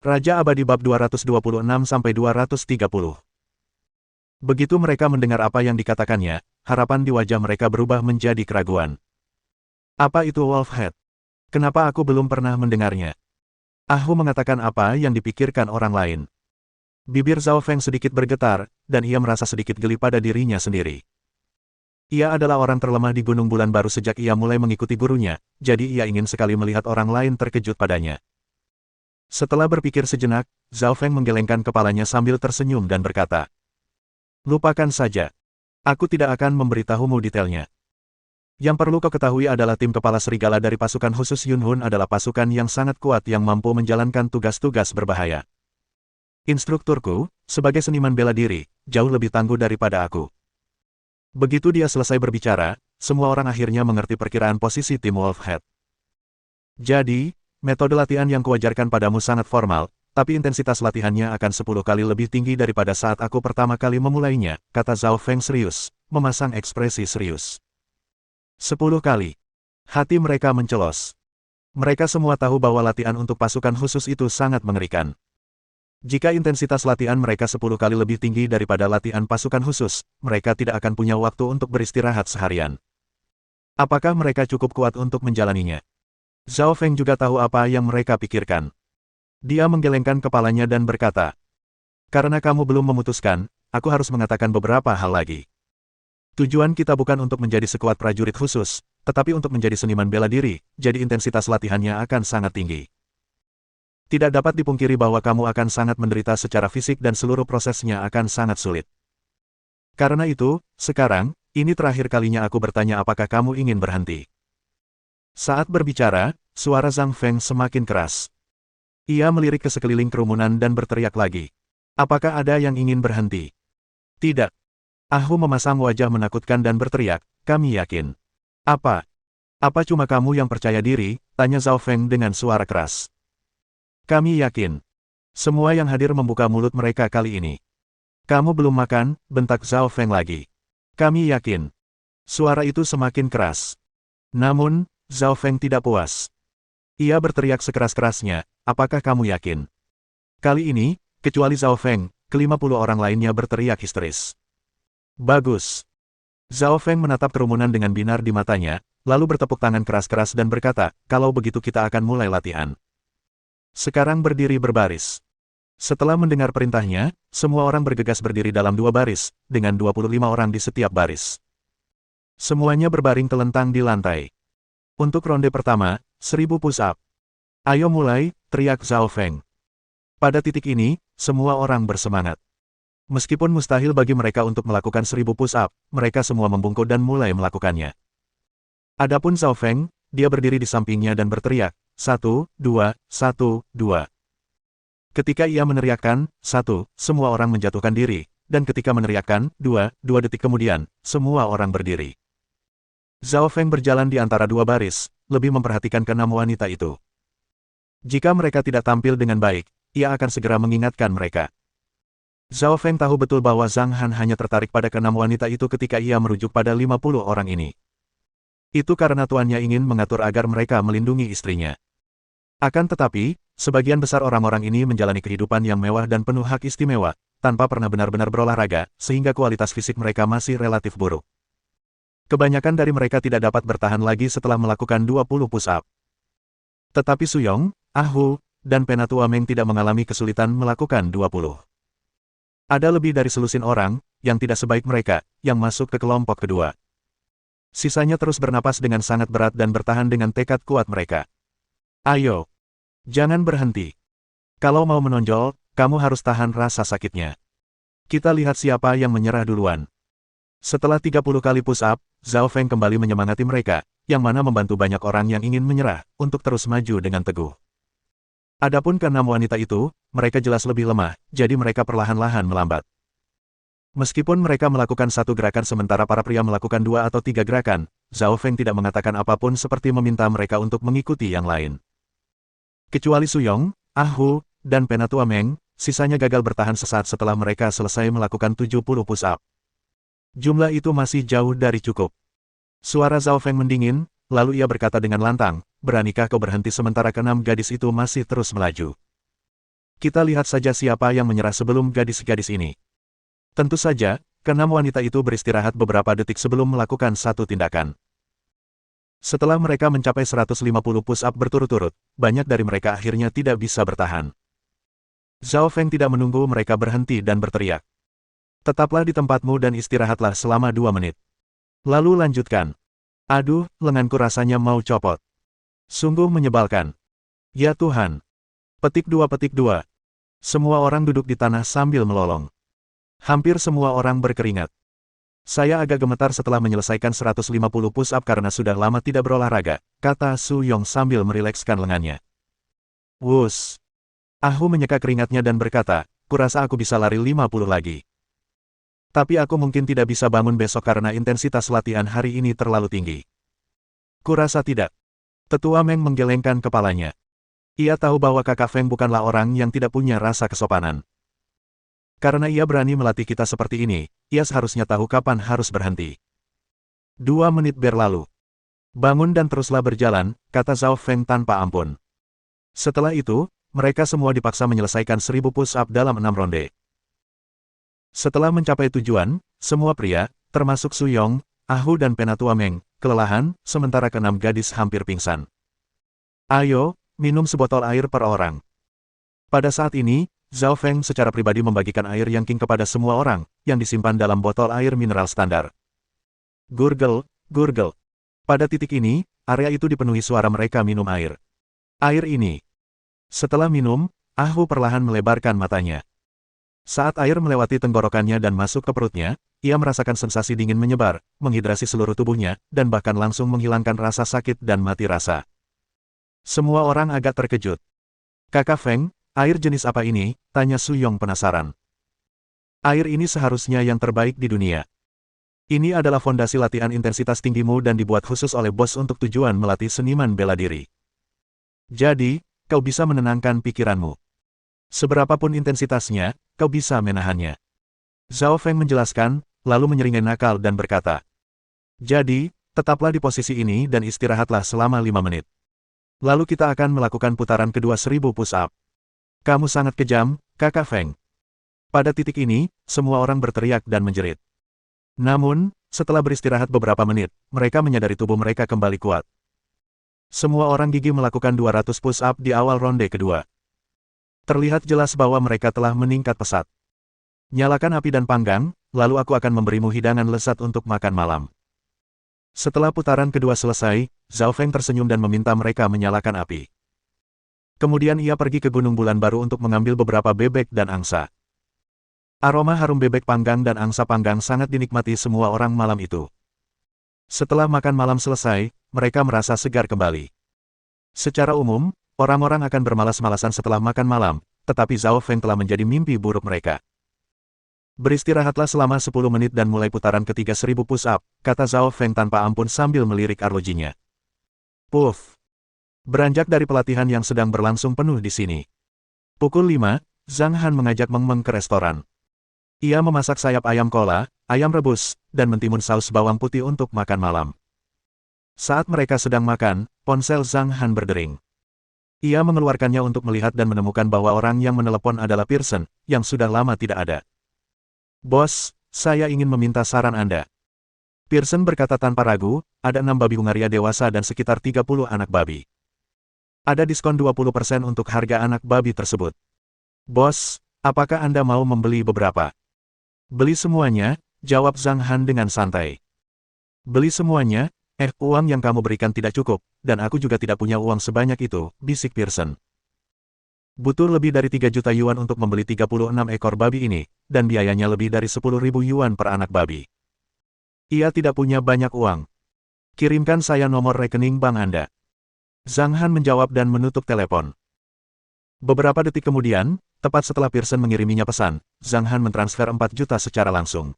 Raja Abadi Bab 226-230. Begitu mereka mendengar apa yang dikatakannya, harapan di wajah mereka berubah menjadi keraguan. Apa itu Wolf Head? Kenapa aku belum pernah mendengarnya? Ahu mengatakan apa yang dipikirkan orang lain. Bibir Zhao Feng sedikit bergetar, dan ia merasa sedikit geli pada dirinya sendiri. Ia adalah orang terlemah di Gunung Bulan baru sejak ia mulai mengikuti gurunya, jadi ia ingin sekali melihat orang lain terkejut padanya. Setelah berpikir sejenak, Zhao Feng menggelengkan kepalanya sambil tersenyum dan berkata, "Lupakan saja. Aku tidak akan memberitahumu detailnya. Yang perlu kau ketahui adalah tim kepala serigala dari pasukan khusus Yunhun adalah pasukan yang sangat kuat yang mampu menjalankan tugas-tugas berbahaya. Instrukturku, sebagai seniman bela diri, jauh lebih tangguh daripada aku." Begitu dia selesai berbicara, semua orang akhirnya mengerti perkiraan posisi tim Wolf Head. "Jadi, metode latihan yang kuajarkan padamu sangat formal, tapi intensitas latihannya akan 10 kali lebih tinggi daripada saat aku pertama kali memulainya," kata Zhao Feng serius, memasang ekspresi serius. 10 kali. Hati mereka mencelos. Mereka semua tahu bahwa latihan untuk pasukan khusus itu sangat mengerikan. Jika intensitas latihan mereka 10 kali lebih tinggi daripada latihan pasukan khusus, mereka tidak akan punya waktu untuk beristirahat seharian. Apakah mereka cukup kuat untuk menjalaninya? Zhao Feng juga tahu apa yang mereka pikirkan. Dia menggelengkan kepalanya dan berkata, "Karena kamu belum memutuskan, aku harus mengatakan beberapa hal lagi. Tujuan kita bukan untuk menjadi sekuat prajurit khusus, tetapi untuk menjadi seniman bela diri, jadi intensitas latihannya akan sangat tinggi. Tidak dapat dipungkiri bahwa kamu akan sangat menderita secara fisik dan seluruh prosesnya akan sangat sulit. Karena itu, sekarang, ini terakhir kalinya aku bertanya apakah kamu ingin berhenti." Saat berbicara, suara Zhang Feng semakin keras. Ia melirik ke sekeliling kerumunan dan berteriak lagi. "Apakah ada yang ingin berhenti?" "Tidak." Ahu memasang wajah menakutkan dan berteriak, "Kami yakin." "Apa? Apa cuma kamu yang percaya diri?" tanya Zhao Feng dengan suara keras. "Kami yakin." Semua yang hadir membuka mulut mereka kali ini. "Kamu belum makan?" bentak Zhao Feng lagi. "Kami yakin." Suara itu semakin keras. Namun, Zhao Feng tidak puas. Ia berteriak sekeras-kerasnya, "Apakah kamu yakin?" Kali ini, kecuali Zhao Feng, ke-50 orang lainnya berteriak histeris. "Bagus." Zhao Feng menatap kerumunan dengan binar di matanya, lalu bertepuk tangan keras-keras dan berkata, "Kalau begitu kita akan mulai latihan. Sekarang berdiri berbaris." Setelah mendengar perintahnya, semua orang bergegas berdiri dalam 2 baris, dengan 25 orang di setiap baris. Semuanya berbaring telentang di lantai. Untuk ronde pertama, 1000 push-up. "Ayo mulai," teriak Zhao Feng. Pada titik ini, semua orang bersemangat. Meskipun mustahil bagi mereka untuk melakukan 1000 push-up, mereka semua membungkuk dan mulai melakukannya. Adapun Zhao Feng, dia berdiri di sampingnya dan berteriak, 1, 2, 1, 2. Ketika ia meneriakkan, 1, semua orang menjatuhkan diri, dan ketika meneriakkan, 2, 2 detik kemudian, semua orang berdiri. Zhao Feng berjalan di antara 2 baris, lebih memperhatikan ke-6 wanita itu. Jika mereka tidak tampil dengan baik, ia akan segera mengingatkan mereka. Zhao Feng tahu betul bahwa Zhang Han hanya tertarik pada ke-6 wanita itu ketika ia merujuk pada 50 orang ini. Itu karena tuannya ingin mengatur agar mereka melindungi istrinya. Akan tetapi, sebagian besar orang-orang ini menjalani kehidupan yang mewah dan penuh hak istimewa, tanpa pernah benar-benar berolahraga, sehingga kualitas fisik mereka masih relatif buruk. Kebanyakan dari mereka tidak dapat bertahan lagi setelah melakukan 20 push-up. Tetapi Suyong, Ahu, dan Penatua Meng tidak mengalami kesulitan melakukan 20. Ada lebih dari selusin orang, yang tidak sebaik mereka, yang masuk ke kelompok kedua. Sisanya terus bernapas dengan sangat berat dan bertahan dengan tekad kuat mereka. "Ayo. Jangan berhenti. Kalau mau menonjol, kamu harus tahan rasa sakitnya. Kita lihat siapa yang menyerah duluan." Setelah 30 kali push-up, Zhao Feng kembali menyemangati mereka, yang mana membantu banyak orang yang ingin menyerah, untuk terus maju dengan teguh. Adapun ke-6 wanita itu, mereka jelas lebih lemah, jadi mereka perlahan-lahan melambat. Meskipun mereka melakukan satu gerakan sementara para pria melakukan 2 atau 3 gerakan, Zhao Feng tidak mengatakan apapun seperti meminta mereka untuk mengikuti yang lain. Kecuali Suyong, Ahu, dan Penatua Meng, sisanya gagal bertahan sesaat setelah mereka selesai melakukan 70 push-up. Jumlah itu masih jauh dari cukup. Suara Zhao Feng mendingin, lalu ia berkata dengan lantang, "Beranikah kau berhenti sementara ke-6 gadis itu masih terus melaju?" Kita lihat saja siapa yang menyerah sebelum gadis-gadis ini. Tentu saja, keenam wanita itu beristirahat beberapa detik sebelum melakukan satu tindakan. Setelah mereka mencapai 150 push-up berturut-turut, banyak dari mereka akhirnya tidak bisa bertahan. Zhao Feng tidak menunggu mereka berhenti dan berteriak. Tetaplah di tempatmu dan istirahatlah selama 2 menit. Lalu lanjutkan. Aduh, lenganku rasanya mau copot. Sungguh menyebalkan. Ya Tuhan. Petik 2. Semua orang duduk di tanah sambil melolong. Hampir semua orang berkeringat. Saya agak gemetar setelah menyelesaikan 150 push-up karena sudah lama tidak berolahraga, kata Su Yong sambil merilekskan lengannya. Wus. Ahu menyeka keringatnya dan berkata, kurasa aku bisa lari 50 lagi. Tapi aku mungkin tidak bisa bangun besok karena intensitas latihan hari ini terlalu tinggi. Kurasa tidak. Tetua Meng menggelengkan kepalanya. Ia tahu bahwa kakak Feng bukanlah orang yang tidak punya rasa kesopanan. Karena ia berani melatih kita seperti ini, ia seharusnya tahu kapan harus berhenti. 2 menit berlalu. Bangun dan teruslah berjalan, kata Zhao Feng tanpa ampun. Setelah itu, mereka semua dipaksa menyelesaikan 1000 push-up dalam 6 ronde. Setelah mencapai tujuan, semua pria, termasuk Su Yong, Ahu dan Penatua Meng, kelelahan, sementara keenam gadis hampir pingsan. Ayo, minum sebotol air per orang. Pada saat ini, Zhao Feng secara pribadi membagikan air Yangqing kepada semua orang, yang disimpan dalam botol air mineral standar. Gurgel, gurgel. Pada titik ini, area itu dipenuhi suara mereka minum air. Air ini. Setelah minum, Ahu perlahan melebarkan matanya. Saat air melewati tenggorokannya dan masuk ke perutnya, ia merasakan sensasi dingin menyebar, menghidrasi seluruh tubuhnya, dan bahkan langsung menghilangkan rasa sakit dan mati rasa. Semua orang agak terkejut. Kakak Feng, air jenis apa ini? Tanya Su Yong penasaran. Air ini seharusnya yang terbaik di dunia. Ini adalah fondasi latihan intensitas tinggimu dan dibuat khusus oleh bos untuk tujuan melatih seniman bela diri. Jadi, kau bisa menenangkan pikiranmu. Seberapapun intensitasnya, kau bisa menahannya. Zhao Feng menjelaskan, lalu menyeringai nakal dan berkata. Jadi, tetaplah di posisi ini dan istirahatlah selama 5 menit. Lalu kita akan melakukan putaran kedua 1000 push-up. Kamu sangat kejam, kakak Feng. Pada titik ini, semua orang berteriak dan menjerit. Namun, setelah beristirahat beberapa menit, mereka menyadari tubuh mereka kembali kuat. Semua orang gigih melakukan 200 push-up di awal ronde kedua. Terlihat jelas bahwa mereka telah meningkat pesat. Nyalakan api dan panggang, lalu aku akan memberimu hidangan lezat untuk makan malam. Setelah putaran kedua selesai, Zhao Feng tersenyum dan meminta mereka menyalakan api. Kemudian ia pergi ke Gunung Bulan Baru untuk mengambil beberapa bebek dan angsa. Aroma harum bebek panggang dan angsa panggang sangat dinikmati semua orang malam itu. Setelah makan malam selesai, mereka merasa segar kembali. Secara umum, orang-orang akan bermalas-malasan setelah makan malam, tetapi Zhao Feng telah menjadi mimpi buruk mereka. Beristirahatlah selama 10 menit dan mulai putaran ketiga 1000 push-up, kata Zhao Feng tanpa ampun sambil melirik arlojinya. Puff. Beranjak dari pelatihan yang sedang berlangsung penuh di sini. Pukul 5, Zhang Han mengajak Meng Meng ke restoran. Ia memasak sayap ayam kola, ayam rebus, dan mentimun saus bawang putih untuk makan malam. Saat mereka sedang makan, ponsel Zhang Han berdering. Ia mengeluarkannya untuk melihat dan menemukan bahwa orang yang menelepon adalah Pearson, yang sudah lama tidak ada. Bos, saya ingin meminta saran Anda. Pearson berkata tanpa ragu, ada 6 babi Hungaria dewasa dan sekitar 30 anak babi. Ada diskon 20% untuk harga anak babi tersebut. Bos, apakah Anda mau membeli beberapa? Beli semuanya, jawab Zhang Han dengan santai. Beli semuanya, uang yang kamu berikan tidak cukup, dan aku juga tidak punya uang sebanyak itu, bisik Pearson. Butuh lebih dari 3 juta yuan untuk membeli 36 ekor babi ini, dan biayanya lebih dari 10.000 yuan per anak babi. Ia tidak punya banyak uang. Kirimkan saya nomor rekening bank Anda. Zhang Han menjawab dan menutup telepon. Beberapa detik kemudian, tepat setelah Pearson mengiriminya pesan, Zhang Han mentransfer 4 juta secara langsung.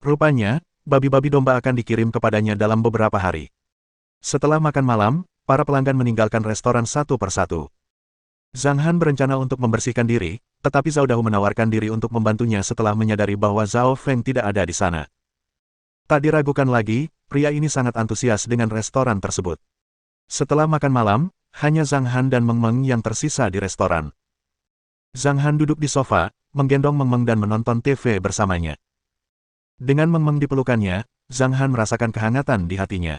Rupanya, babi-babi domba akan dikirim kepadanya dalam beberapa hari. Setelah makan malam, para pelanggan meninggalkan restoran satu persatu. Zhang Han berencana untuk membersihkan diri, tetapi Zhao Dahu menawarkan diri untuk membantunya setelah menyadari bahwa Zhao Feng tidak ada di sana. Tak diragukan lagi, pria ini sangat antusias dengan restoran tersebut. Setelah makan malam, hanya Zhang Han dan Meng Meng yang tersisa di restoran. Zhang Han duduk di sofa, menggendong Meng Meng dan menonton TV bersamanya. Dengan Meng Meng di pelukannya, Zhang Han merasakan kehangatan di hatinya.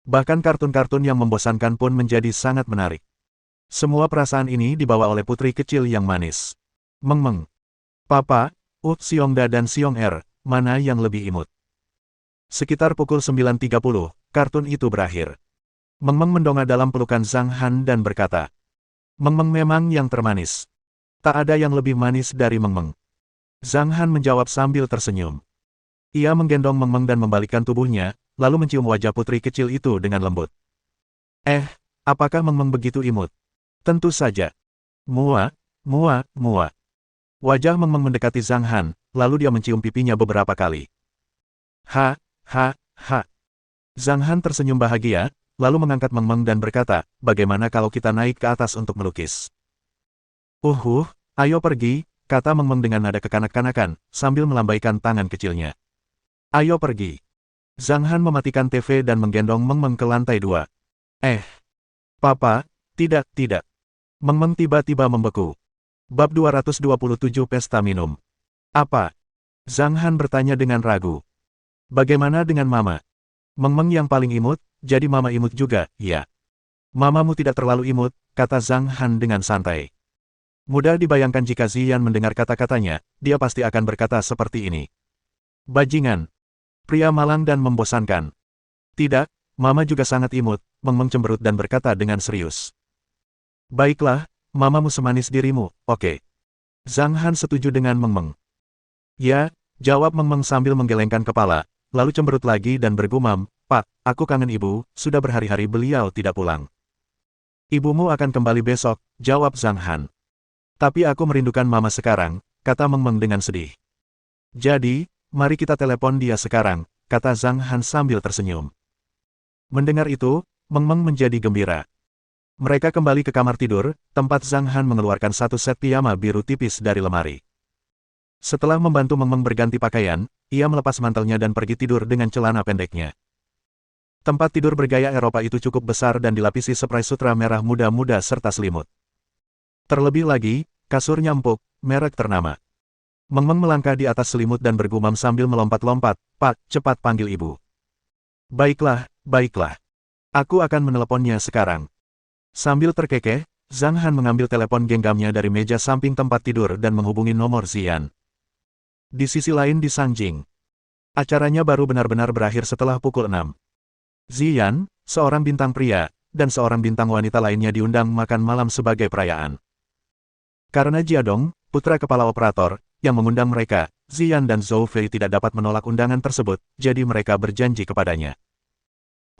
Bahkan kartun-kartun yang membosankan pun menjadi sangat menarik. Semua perasaan ini dibawa oleh putri kecil yang manis. Meng Meng. Papa, Xiongda dan Xiong mana yang lebih imut? Sekitar pukul 9.30, kartun itu berakhir. Meng Meng mendongak dalam pelukan Zhang Han dan berkata, Meng Meng memang yang termanis. Tak ada yang lebih manis dari Meng Meng. Zhang Han menjawab sambil tersenyum. Ia menggendong Meng Meng dan membalikkan tubuhnya, lalu mencium wajah putri kecil itu dengan lembut. Apakah Meng Meng begitu imut? Tentu saja. Mua. Wajah Meng Meng mendekati Zhang Han, lalu dia mencium pipinya beberapa kali. Ha. Zhang Han tersenyum bahagia, lalu mengangkat Meng Meng dan berkata, bagaimana kalau kita naik ke atas untuk melukis? Ayo pergi, kata Meng Meng dengan nada kekanak-kanakan, sambil melambaikan tangan kecilnya. Ayo pergi. Zhang Han mematikan TV dan menggendong Meng Meng ke lantai 2. Papa, tidak. Meng Meng tiba-tiba membeku. Bab 227 Pesta Minum. Apa? Zhang Han bertanya dengan ragu. Bagaimana dengan Mama? Meng Meng yang paling imut, jadi Mama imut juga, ya. Mamamu tidak terlalu imut, kata Zhang Han dengan santai. Mudah dibayangkan jika Ziyan mendengar kata-katanya, dia pasti akan berkata seperti ini. Bajingan. Pria malang dan membosankan. Tidak, Mama juga sangat imut, Meng Meng cemberut dan berkata dengan serius. Baiklah, Mamamu semanis dirimu, oke. Zhang Han setuju dengan Meng Meng. Ya, jawab Meng Meng sambil menggelengkan kepala, lalu cemberut lagi dan bergumam, Pak, aku kangen ibu, sudah berhari-hari beliau tidak pulang. Ibumu akan kembali besok, jawab Zhang Han. Tapi aku merindukan Mama sekarang, kata Meng Meng dengan sedih. Jadi, mari kita telepon dia sekarang, kata Zhang Han sambil tersenyum. Mendengar itu, Meng Meng menjadi gembira. Mereka kembali ke kamar tidur, tempat Zhang Han mengeluarkan satu set piyama biru tipis dari lemari. Setelah membantu Meng Meng berganti pakaian, ia melepas mantelnya dan pergi tidur dengan celana pendeknya. Tempat tidur bergaya Eropa itu cukup besar dan dilapisi spray sutra merah muda-muda serta selimut. Terlebih lagi, kasurnya empuk, merek ternama. Meng Meng melangkah di atas selimut dan bergumam sambil melompat-lompat, Pak, cepat panggil ibu. Baiklah. Aku akan meneleponnya sekarang. Sambil terkekeh, Zhang Han mengambil telepon genggamnya dari meja samping tempat tidur dan menghubungi nomor Ziyan. Di sisi lain di Sanjing. Acaranya baru benar-benar berakhir setelah pukul 6. Ziyan, seorang bintang pria, dan seorang bintang wanita lainnya diundang makan malam sebagai perayaan. Karena Jiadong, putra kepala operator, yang mengundang mereka, Ziyan dan Zhou Fei tidak dapat menolak undangan tersebut, jadi mereka berjanji kepadanya.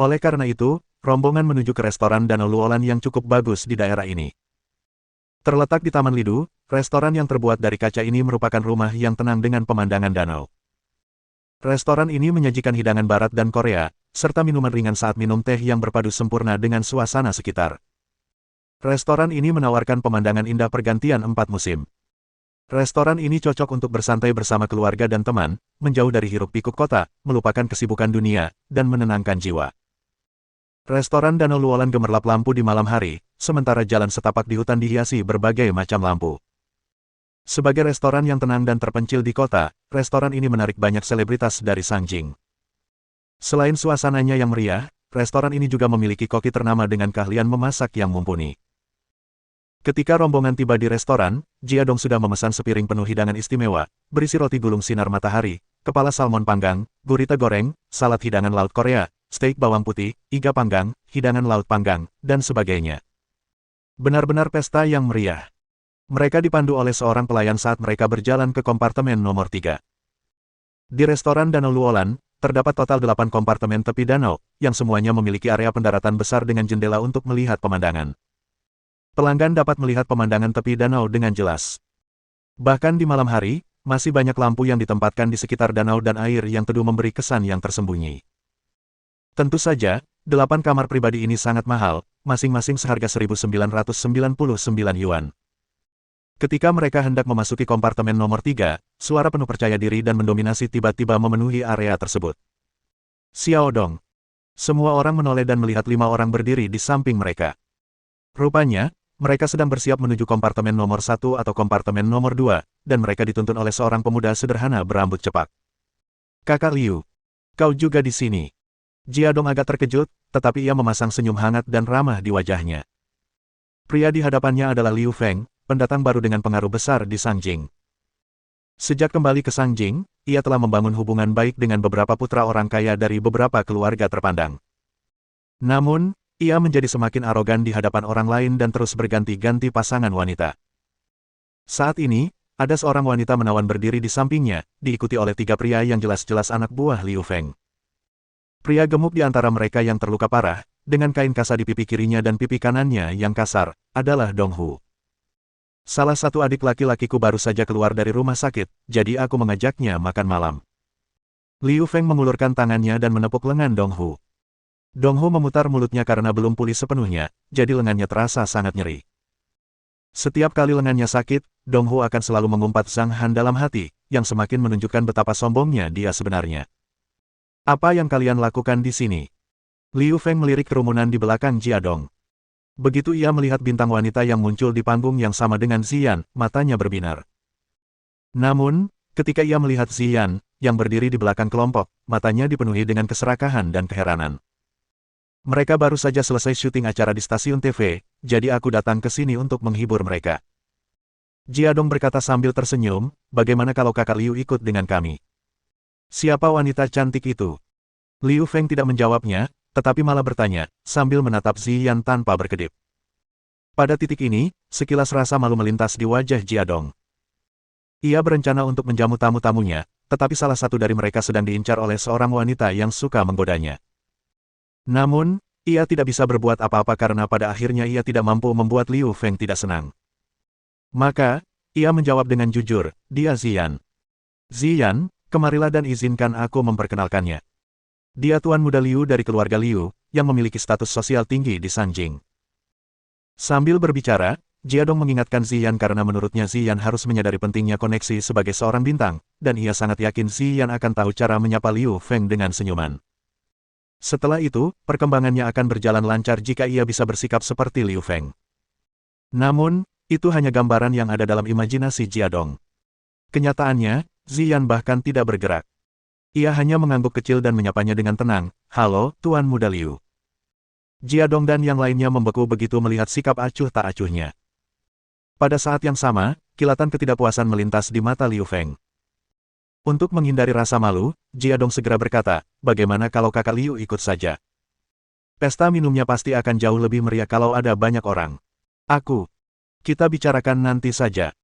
Oleh karena itu, rombongan menuju ke restoran Danau Luolan yang cukup bagus di daerah ini. Terletak di Taman Lidu, restoran yang terbuat dari kaca ini merupakan rumah yang tenang dengan pemandangan danau. Restoran ini menyajikan hidangan barat dan Korea, serta minuman ringan saat minum teh yang berpadu sempurna dengan suasana sekitar. Restoran ini menawarkan pemandangan indah pergantian 4 musim. Restoran ini cocok untuk bersantai bersama keluarga dan teman, menjauh dari hiruk-pikuk kota, melupakan kesibukan dunia, dan menenangkan jiwa. Restoran Danau Luolan gemerlap lampu di malam hari, sementara jalan setapak di hutan dihiasi berbagai macam lampu. Sebagai restoran yang tenang dan terpencil di kota, restoran ini menarik banyak selebritas dari Sanjing. Selain suasananya yang meriah, restoran ini juga memiliki koki ternama dengan keahlian memasak yang mumpuni. Ketika rombongan tiba di restoran, Jiadong sudah memesan sepiring penuh hidangan istimewa, berisi roti gulung sinar matahari, kepala salmon panggang, gurita goreng, salad hidangan laut Korea, steak bawang putih, iga panggang, hidangan laut panggang, dan sebagainya. Benar-benar pesta yang meriah. Mereka dipandu oleh seorang pelayan saat mereka berjalan ke kompartemen nomor 3. Di restoran Danau Luolan, terdapat total 8 kompartemen tepi danau, yang semuanya memiliki area pendaratan besar dengan jendela untuk melihat pemandangan. Pelanggan dapat melihat pemandangan tepi danau dengan jelas. Bahkan di malam hari, masih banyak lampu yang ditempatkan di sekitar danau dan air yang teduh memberi kesan yang tersembunyi. Tentu saja, 8 kamar pribadi ini sangat mahal, masing-masing seharga 1.999 yuan. Ketika mereka hendak memasuki kompartemen nomor 3, suara penuh percaya diri dan mendominasi tiba-tiba memenuhi area tersebut. Xiao Dong. Semua orang menoleh dan melihat 5 orang berdiri di samping mereka. Rupanya, Mereka sedang bersiap menuju kompartemen nomor 1 atau kompartemen nomor 2, dan mereka dituntun oleh seorang pemuda sederhana berambut cepak. Kakak Liu, kau juga di sini. Jiadong agak terkejut, tetapi ia memasang senyum hangat dan ramah di wajahnya. Pria di hadapannya adalah Liu Feng, pendatang baru dengan pengaruh besar di Sangjing. Sejak kembali ke Sangjing, ia telah membangun hubungan baik dengan beberapa putra orang kaya dari beberapa keluarga terpandang. Namun, ia menjadi semakin arogan di hadapan orang lain dan terus berganti-ganti pasangan wanita. Saat ini, ada seorang wanita menawan berdiri di sampingnya, diikuti oleh 3 pria yang jelas-jelas anak buah Liu Feng. Pria gemuk di antara mereka yang terluka parah, dengan kain kasa di pipi kirinya dan pipi kanannya yang kasar, adalah Dong Hu. Salah satu adik laki-lakiku baru saja keluar dari rumah sakit, jadi aku mengajaknya makan malam. Liu Feng mengulurkan tangannya dan menepuk lengan Dong Hu. Dong Hu memutar mulutnya karena belum pulih sepenuhnya, jadi lengannya terasa sangat nyeri. Setiap kali lengannya sakit, Dong Hu akan selalu mengumpat Zhang Han dalam hati, yang semakin menunjukkan betapa sombongnya dia sebenarnya. Apa yang kalian lakukan di sini? Liu Feng melirik kerumunan di belakang Jiadong. Begitu ia melihat bintang wanita yang muncul di panggung yang sama dengan Ziyan, matanya berbinar. Namun, ketika ia melihat Ziyan, yang berdiri di belakang kelompok, matanya dipenuhi dengan keserakahan dan keheranan. Mereka baru saja selesai syuting acara di stasiun TV, jadi aku datang ke sini untuk menghibur mereka. Jiadong berkata sambil tersenyum, bagaimana kalau kakak Liu ikut dengan kami? Siapa wanita cantik itu? Liu Feng tidak menjawabnya, tetapi malah bertanya, sambil menatap Ziyan tanpa berkedip. Pada titik ini, sekilas rasa malu melintas di wajah Jiadong. Ia berencana untuk menjamu tamu-tamunya, tetapi salah satu dari mereka sedang diincar oleh seorang wanita yang suka menggodanya. Namun, ia tidak bisa berbuat apa-apa karena pada akhirnya ia tidak mampu membuat Liu Feng tidak senang. Maka, ia menjawab dengan jujur, dia Ziyan. Ziyan, kemarilah dan izinkan aku memperkenalkannya. Dia Tuan Muda Liu dari keluarga Liu, yang memiliki status sosial tinggi di Sanjing. Sambil berbicara, Jiadong mengingatkan Ziyan karena menurutnya Ziyan harus menyadari pentingnya koneksi sebagai seorang bintang, dan ia sangat yakin Ziyan akan tahu cara menyapa Liu Feng dengan senyuman. Setelah itu, perkembangannya akan berjalan lancar jika ia bisa bersikap seperti Liu Feng. Namun, itu hanya gambaran yang ada dalam imajinasi Jiadong. Kenyataannya, Ziyan bahkan tidak bergerak. Ia hanya mengangguk kecil dan menyapanya dengan tenang, "Halo, Tuan Muda Liu." Jiadong dan yang lainnya membeku begitu melihat sikap acuh tak acuhnya. Pada saat yang sama, kilatan ketidakpuasan melintas di mata Liu Feng. Untuk menghindari rasa malu, Jiadong segera berkata, bagaimana kalau kakak Liu ikut saja? Pesta minumnya pasti akan jauh lebih meriah kalau ada banyak orang. Kita bicarakan nanti saja.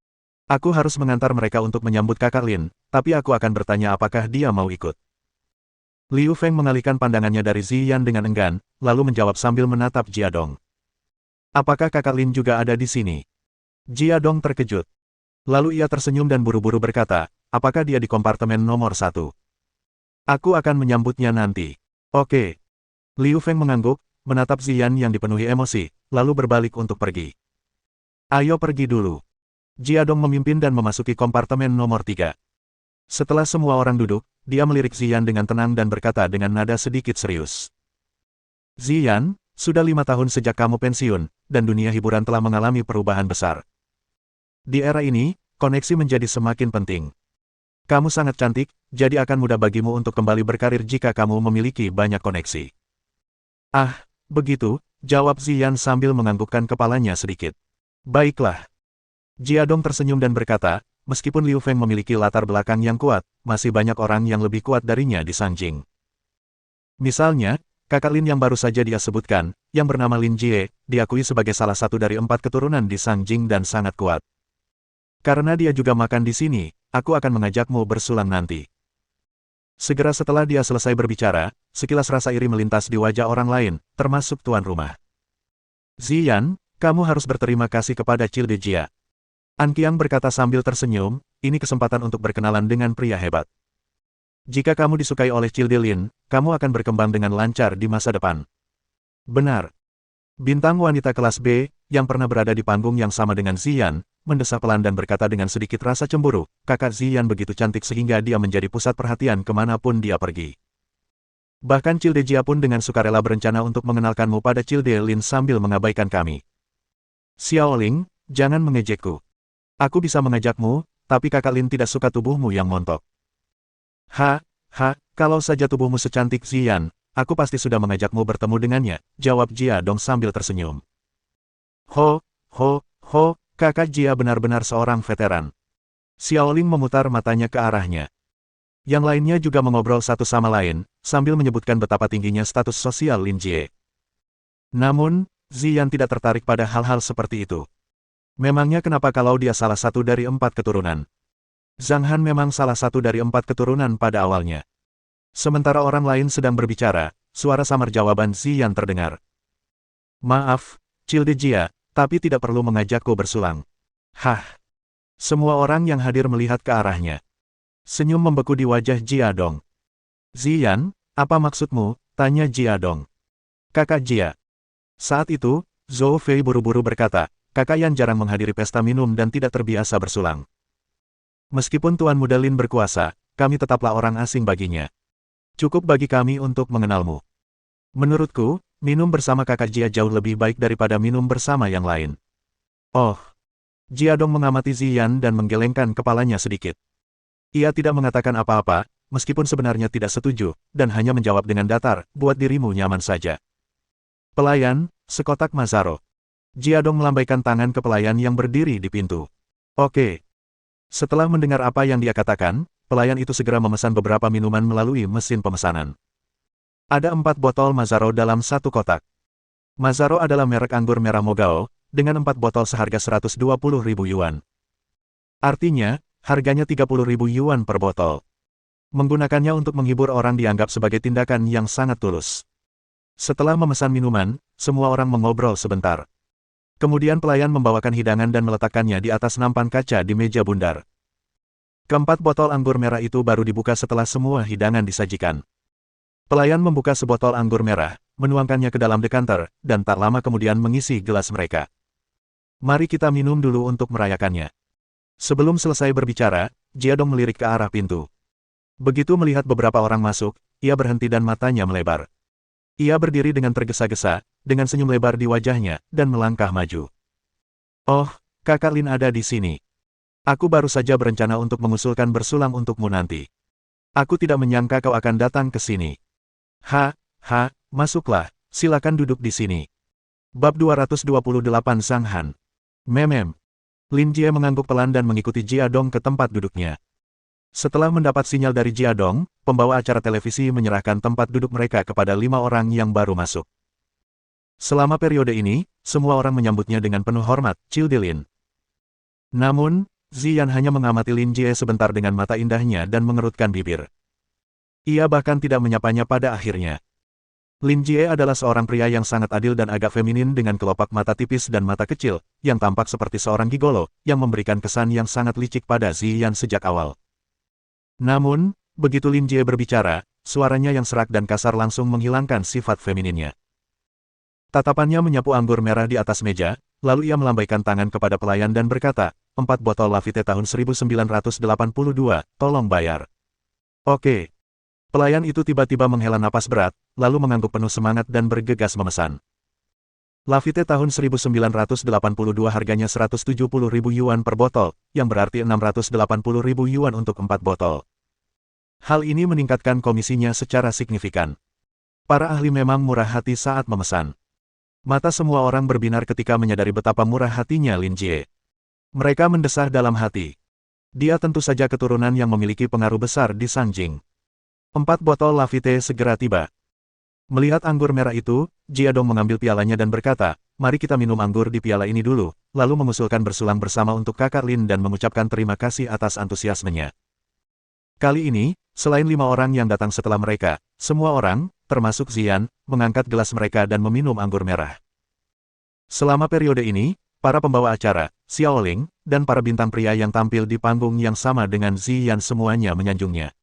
Aku harus mengantar mereka untuk menyambut kakak Lin, tapi aku akan bertanya apakah dia mau ikut. Liu Feng mengalihkan pandangannya dari Ziyan dengan enggan, lalu menjawab sambil menatap Jiadong. Apakah kakak Lin juga ada di sini? Jiadong terkejut. Lalu ia tersenyum dan buru-buru berkata, apakah dia di kompartemen nomor 1? Aku akan menyambutnya nanti. Oke. Liu Feng mengangguk, menatap Ziyan yang dipenuhi emosi, lalu berbalik untuk pergi. Ayo pergi dulu. Jiadong memimpin dan memasuki kompartemen nomor 3. Setelah semua orang duduk, dia melirik Ziyan dengan tenang dan berkata dengan nada sedikit serius. Ziyan, sudah 5 tahun sejak kamu pensiun, dan dunia hiburan telah mengalami perubahan besar. Di era ini, koneksi menjadi semakin penting. Kamu sangat cantik, jadi akan mudah bagimu untuk kembali berkarir jika kamu memiliki banyak koneksi. Ah, begitu, jawab Ziyan sambil menganggukkan kepalanya sedikit. Baiklah. Jiadong tersenyum dan berkata, meskipun Liu Feng memiliki latar belakang yang kuat, masih banyak orang yang lebih kuat darinya di Sanjing. Misalnya, kakak Lin yang baru saja dia sebutkan, yang bernama Lin Jie, diakui sebagai salah satu dari 4 keturunan di Sanjing dan sangat kuat. Karena dia juga makan di sini, aku akan mengajakmu bersulang nanti. Segera setelah dia selesai berbicara, sekilas rasa iri melintas di wajah orang lain, termasuk tuan rumah. Ziyan, kamu harus berterima kasih kepada Childe Jia. An Qiang berkata sambil tersenyum, ini kesempatan untuk berkenalan dengan pria hebat. Jika kamu disukai oleh Childe Lin, kamu akan berkembang dengan lancar di masa depan. Benar. Bintang wanita kelas B, yang pernah berada di panggung yang sama dengan Ziyan, mendesah pelan dan berkata dengan sedikit rasa cemburu, kakak Ziyan begitu cantik sehingga dia menjadi pusat perhatian kemanapun dia pergi. Bahkan Childe Jia pun dengan sukarela berencana untuk mengenalkanmu pada Childe Lin sambil mengabaikan kami. Xiaoling, jangan mengejekku. Aku bisa mengajakmu, tapi kakak Lin tidak suka tubuhmu yang montok. Kalau saja tubuhmu secantik Ziyan, aku pasti sudah mengajakmu bertemu dengannya, jawab Jia Dong sambil tersenyum. Kakak Jia benar-benar seorang veteran. Xiaoling memutar matanya ke arahnya. Yang lainnya juga mengobrol satu sama lain, sambil menyebutkan betapa tingginya status sosial Lin Jie. Namun, Ziyan tidak tertarik pada hal-hal seperti itu. Memangnya kenapa kalau dia salah satu dari 4 keturunan? Zhang Han memang salah satu dari 4 keturunan pada awalnya. Sementara orang lain sedang berbicara, suara samar jawaban Ziyan terdengar. Maaf, Cilde Jia, tapi tidak perlu mengajakku bersulang. Semua orang yang hadir melihat ke arahnya. Senyum membeku di wajah Jia Dong. Ziyan, apa maksudmu? Tanya Jia Dong. Kakak Jia. Saat itu, Zhou Fei buru-buru berkata, kakak Yan jarang menghadiri pesta minum dan tidak terbiasa bersulang. Meskipun Tuan Muda Lin berkuasa, kami tetaplah orang asing baginya. Cukup bagi kami untuk mengenalmu. Menurutku, minum bersama kakak Jia jauh lebih baik daripada minum bersama yang lain. Oh. Jia Dong mengamati Ziyan dan menggelengkan kepalanya sedikit. Ia tidak mengatakan apa-apa, meskipun sebenarnya tidak setuju, dan hanya menjawab dengan datar, buat dirimu nyaman saja. Pelayan, sekotak Mazaro. Jia Dong melambaikan tangan ke pelayan yang berdiri di pintu. Oke. Setelah mendengar apa yang dia katakan, pelayan itu segera memesan beberapa minuman melalui mesin pemesanan. Ada 4 botol Mazaro dalam satu kotak. Mazaro adalah merek anggur merah Mogao, dengan 4 botol seharga 120.000 yuan. Artinya, harganya 30.000 yuan per botol. Menggunakannya untuk menghibur orang dianggap sebagai tindakan yang sangat tulus. Setelah memesan minuman, semua orang mengobrol sebentar. Kemudian pelayan membawakan hidangan dan meletakkannya di atas nampan kaca di meja bundar. Keempat botol anggur merah itu baru dibuka setelah semua hidangan disajikan. Pelayan membuka sebotol anggur merah, menuangkannya ke dalam dekanter, dan tak lama kemudian mengisi gelas mereka. Mari kita minum dulu untuk merayakannya. Sebelum selesai berbicara, Jia Dong melirik ke arah pintu. Begitu melihat beberapa orang masuk, ia berhenti dan matanya melebar. Ia berdiri dengan tergesa-gesa, dengan senyum lebar di wajahnya, dan melangkah maju. Oh, kakak Lin ada di sini. Aku baru saja berencana untuk mengusulkan bersulang untukmu nanti. Aku tidak menyangka kau akan datang ke sini. Masuklah, silakan duduk di sini. Bab 228 Zhang Han. Lin Jie mengangguk pelan dan mengikuti Jia Dong ke tempat duduknya. Setelah mendapat sinyal dari Jia Dong, pembawa acara televisi menyerahkan tempat duduk mereka kepada 5 orang yang baru masuk. Selama periode ini, semua orang menyambutnya dengan penuh hormat, Cilde Lin. Namun, Ziyan hanya mengamati Lin Jie sebentar dengan mata indahnya dan mengerutkan bibir. Ia bahkan tidak menyapanya pada akhirnya. Lin Jie adalah seorang pria yang sangat adil dan agak feminin dengan kelopak mata tipis dan mata kecil, yang tampak seperti seorang gigolo, yang memberikan kesan yang sangat licik pada Ziyan sejak awal. Namun, begitu Lin Jie berbicara, suaranya yang serak dan kasar langsung menghilangkan sifat femininnya. Tatapannya menyapu anggur merah di atas meja, lalu ia melambaikan tangan kepada pelayan dan berkata, 4 botol Lafite tahun 1982, tolong bayar. Oke. Pelayan itu tiba-tiba menghela napas berat, lalu mengangguk penuh semangat dan bergegas memesan. Lafite tahun 1982 harganya 170.000 yuan per botol, yang berarti 680.000 yuan untuk 4 botol. Hal ini meningkatkan komisinya secara signifikan. Para ahli memang murah hati saat memesan. Mata semua orang berbinar ketika menyadari betapa murah hatinya Lin Jie. Mereka mendesah dalam hati. Dia tentu saja keturunan yang memiliki pengaruh besar di Sanjing. 4 botol Lafite segera tiba. Melihat anggur merah itu, Jia Dong mengambil pialanya dan berkata, mari kita minum anggur di piala ini dulu, lalu mengusulkan bersulang bersama untuk kakak Lin dan mengucapkan terima kasih atas antusiasmenya. Kali ini, selain 5 orang yang datang setelah mereka, semua orang, termasuk Ziyan, mengangkat gelas mereka dan meminum anggur merah. Selama periode ini, para pembawa acara, Xiaoling, dan para bintang pria yang tampil di panggung yang sama dengan Ziyan semuanya menyanjungnya.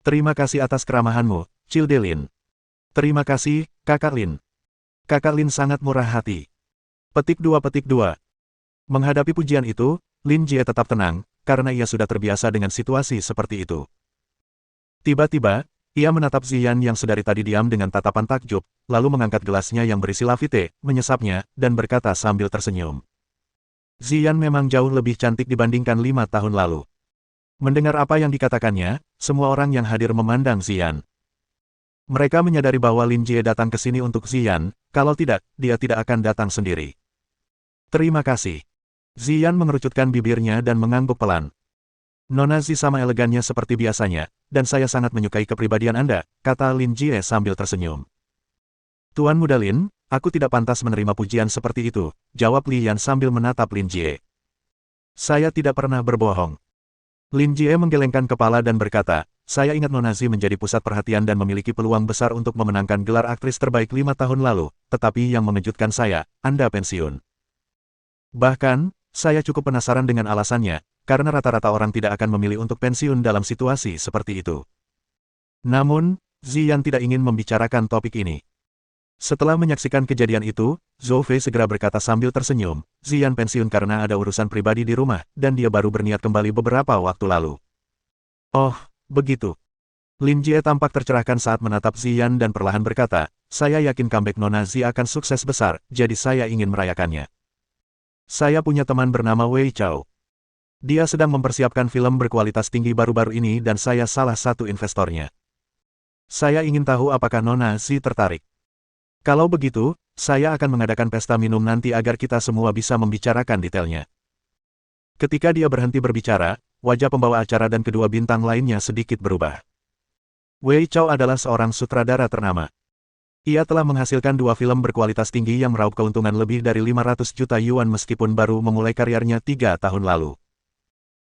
Terima kasih atas keramahanmu, Cilde Lin. Terima kasih, kakak Lin. Kakak Lin sangat murah hati. Petik 2. Menghadapi pujian itu, Lin Jie tetap tenang, karena ia sudah terbiasa dengan situasi seperti itu. Tiba-tiba, Ia menatap Ziyan yang sedari tadi diam dengan tatapan takjub, lalu mengangkat gelasnya yang berisi latte, menyesapnya, dan berkata sambil tersenyum. Ziyan memang jauh lebih cantik dibandingkan 5 tahun lalu. Mendengar apa yang dikatakannya, semua orang yang hadir memandang Ziyan. Mereka menyadari bahwa Lin Jie datang ke sini untuk Ziyan, kalau tidak, dia tidak akan datang sendiri. Terima kasih. Ziyan mengerucutkan bibirnya dan mengangguk pelan. Nona Zi sama elegannya seperti biasanya, dan saya sangat menyukai kepribadian Anda, kata Lin Jie sambil tersenyum. Tuan Muda Lin, aku tidak pantas menerima pujian seperti itu, jawab Li Yan sambil menatap Lin Jie. Saya tidak pernah berbohong. Lin Jie menggelengkan kepala dan berkata, saya ingat Nona Zi menjadi pusat perhatian dan memiliki peluang besar untuk memenangkan gelar aktris terbaik 5 tahun lalu, tetapi yang mengejutkan saya, Anda pensiun. Bahkan, saya cukup penasaran dengan alasannya, karena rata-rata orang tidak akan memilih untuk pensiun dalam situasi seperti itu. Namun, Ziyan tidak ingin membicarakan topik ini. Setelah menyaksikan kejadian itu, Zhou Fei segera berkata sambil tersenyum, Ziyan pensiun karena ada urusan pribadi di rumah, dan dia baru berniat kembali beberapa waktu lalu. Oh, begitu. Lin Jie tampak tercerahkan saat menatap Ziyan dan perlahan berkata, saya yakin comeback Nona Zi akan sukses besar, jadi saya ingin merayakannya. Saya punya teman bernama Wei Chao. Dia sedang mempersiapkan film berkualitas tinggi baru-baru ini dan saya salah satu investornya. Saya ingin tahu apakah Nona Zi tertarik. Kalau begitu, saya akan mengadakan pesta minum nanti agar kita semua bisa membicarakan detailnya. Ketika dia berhenti berbicara, wajah pembawa acara dan kedua bintang lainnya sedikit berubah. Wei Chao adalah seorang sutradara ternama. Ia telah menghasilkan 2 film berkualitas tinggi yang meraup keuntungan lebih dari 500 juta yuan meskipun baru memulai karyanya 3 tahun lalu.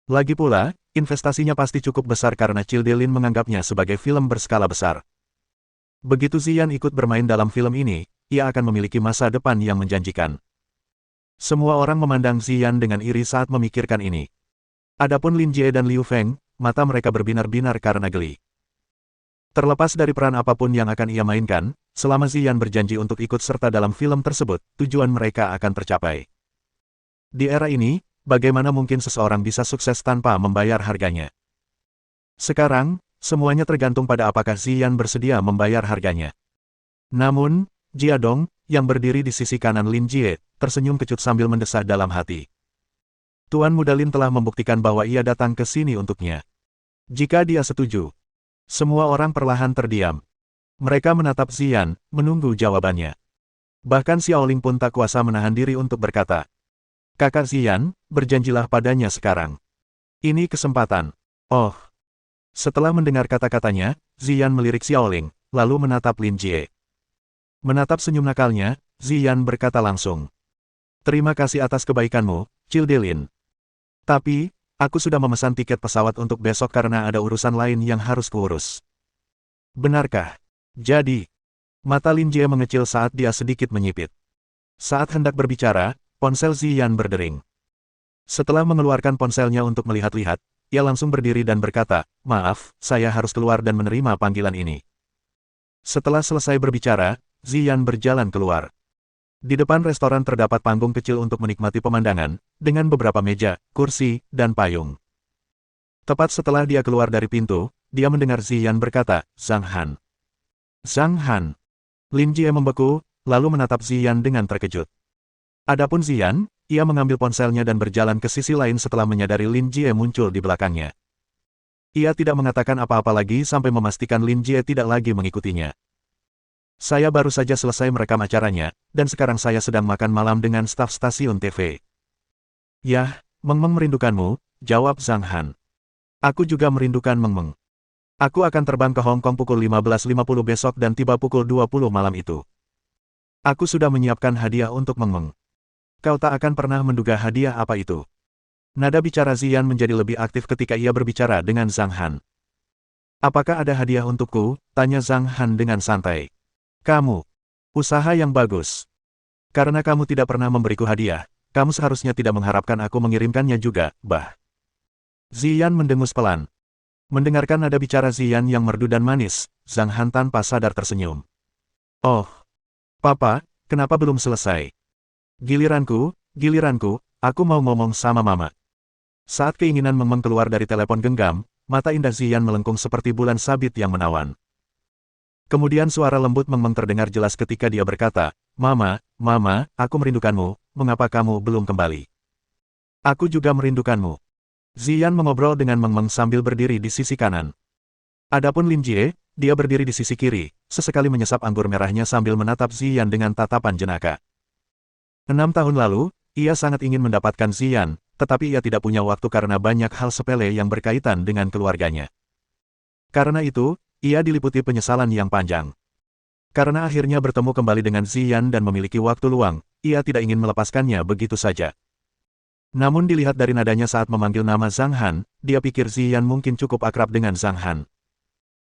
Lagi pula, investasinya pasti cukup besar karena Childelin menganggapnya sebagai film berskala besar. Begitu Ziyan ikut bermain dalam film ini, ia akan memiliki masa depan yang menjanjikan. Semua orang memandang Ziyan dengan iri saat memikirkan ini. Adapun Lin Jie dan Liu Feng, mata mereka berbinar-binar karena geli. Terlepas dari peran apapun yang akan ia mainkan, selama Ziyan berjanji untuk ikut serta dalam film tersebut, tujuan mereka akan tercapai. Di era ini, bagaimana mungkin seseorang bisa sukses tanpa membayar harganya? Sekarang, semuanya tergantung pada apakah Ziyan bersedia membayar harganya. Namun, Jia Dong, yang berdiri di sisi kanan Lin Jie, tersenyum kecut sambil mendesah dalam hati. Tuan Muda Lin telah membuktikan bahwa ia datang ke sini untuknya. Jika dia setuju, semua orang perlahan terdiam. Mereka menatap Ziyan, menunggu jawabannya. Bahkan Xiaoling pun tak kuasa menahan diri untuk berkata, Kakak Ziyan, berjanjilah padanya sekarang. Ini kesempatan. Oh. Setelah mendengar kata-katanya, Ziyan melirik Xiaoling, lalu menatap Lin Jie. Menatap senyum nakalnya, Ziyan berkata langsung. Terima kasih atas kebaikanmu, Childelin. Tapi, aku sudah memesan tiket pesawat untuk besok karena ada urusan lain yang harus kuurus. Benarkah? Jadi, mata Lin Jie mengecil saat dia sedikit menyipit. Saat hendak berbicara, ponsel Ziyan berdering. Setelah mengeluarkan ponselnya untuk melihat-lihat, ia langsung berdiri dan berkata, maaf, saya harus keluar dan menerima panggilan ini. Setelah selesai berbicara, Ziyan berjalan keluar. Di depan restoran terdapat panggung kecil untuk menikmati pemandangan, dengan beberapa meja, kursi, dan payung. Tepat setelah dia keluar dari pintu, dia mendengar Ziyan berkata, Zhang Han. Zhang Han. Lin Jie membeku, lalu menatap Ziyan dengan terkejut. Adapun Ziyan, ia mengambil ponselnya dan berjalan ke sisi lain setelah menyadari Lin Jie muncul di belakangnya. Ia tidak mengatakan apa-apa lagi sampai memastikan Lin Jie tidak lagi mengikutinya. Saya baru saja selesai merekam acaranya, dan sekarang saya sedang makan malam dengan staf stasiun TV. Yah, Meng Meng merindukanmu, jawab Zhang Han. Aku juga merindukan Meng Meng. Aku akan terbang ke Hong Kong pukul 15.50 besok dan tiba pukul 20 malam itu. Aku sudah menyiapkan hadiah untuk Meng Meng. Kau tak akan pernah menduga hadiah apa itu. Nada bicara Ziyan menjadi lebih aktif ketika ia berbicara dengan Zhang Han. Apakah ada hadiah untukku? Tanya Zhang Han dengan santai. Kamu. Usaha yang bagus. Karena kamu tidak pernah memberiku hadiah, kamu seharusnya tidak mengharapkan aku mengirimkannya juga, bah. Ziyan mendengus pelan. Mendengarkan nada bicara Ziyan yang merdu dan manis, Zhang Han tanpa sadar tersenyum. Oh. Papa, kenapa belum selesai? Giliranku, aku mau ngomong sama Mama. Saat keinginan Meng Meng keluar dari telepon genggam, mata indah Ziyan melengkung seperti bulan sabit yang menawan. Kemudian suara lembut Meng Meng terdengar jelas ketika dia berkata, Mama, Mama, aku merindukanmu, mengapa kamu belum kembali? Aku juga merindukanmu. Ziyan mengobrol dengan Meng Meng sambil berdiri di sisi kanan. Adapun Lin Jie, dia berdiri di sisi kiri, sesekali menyesap anggur merahnya sambil menatap Ziyan dengan tatapan jenaka. 6 tahun lalu, ia sangat ingin mendapatkan Ziyan, tetapi ia tidak punya waktu karena banyak hal sepele yang berkaitan dengan keluarganya. Karena itu, ia diliputi penyesalan yang panjang. Karena akhirnya bertemu kembali dengan Ziyan dan memiliki waktu luang, ia tidak ingin melepaskannya begitu saja. Namun dilihat dari nadanya saat memanggil nama Zhang Han, dia pikir Ziyan mungkin cukup akrab dengan Zhang Han.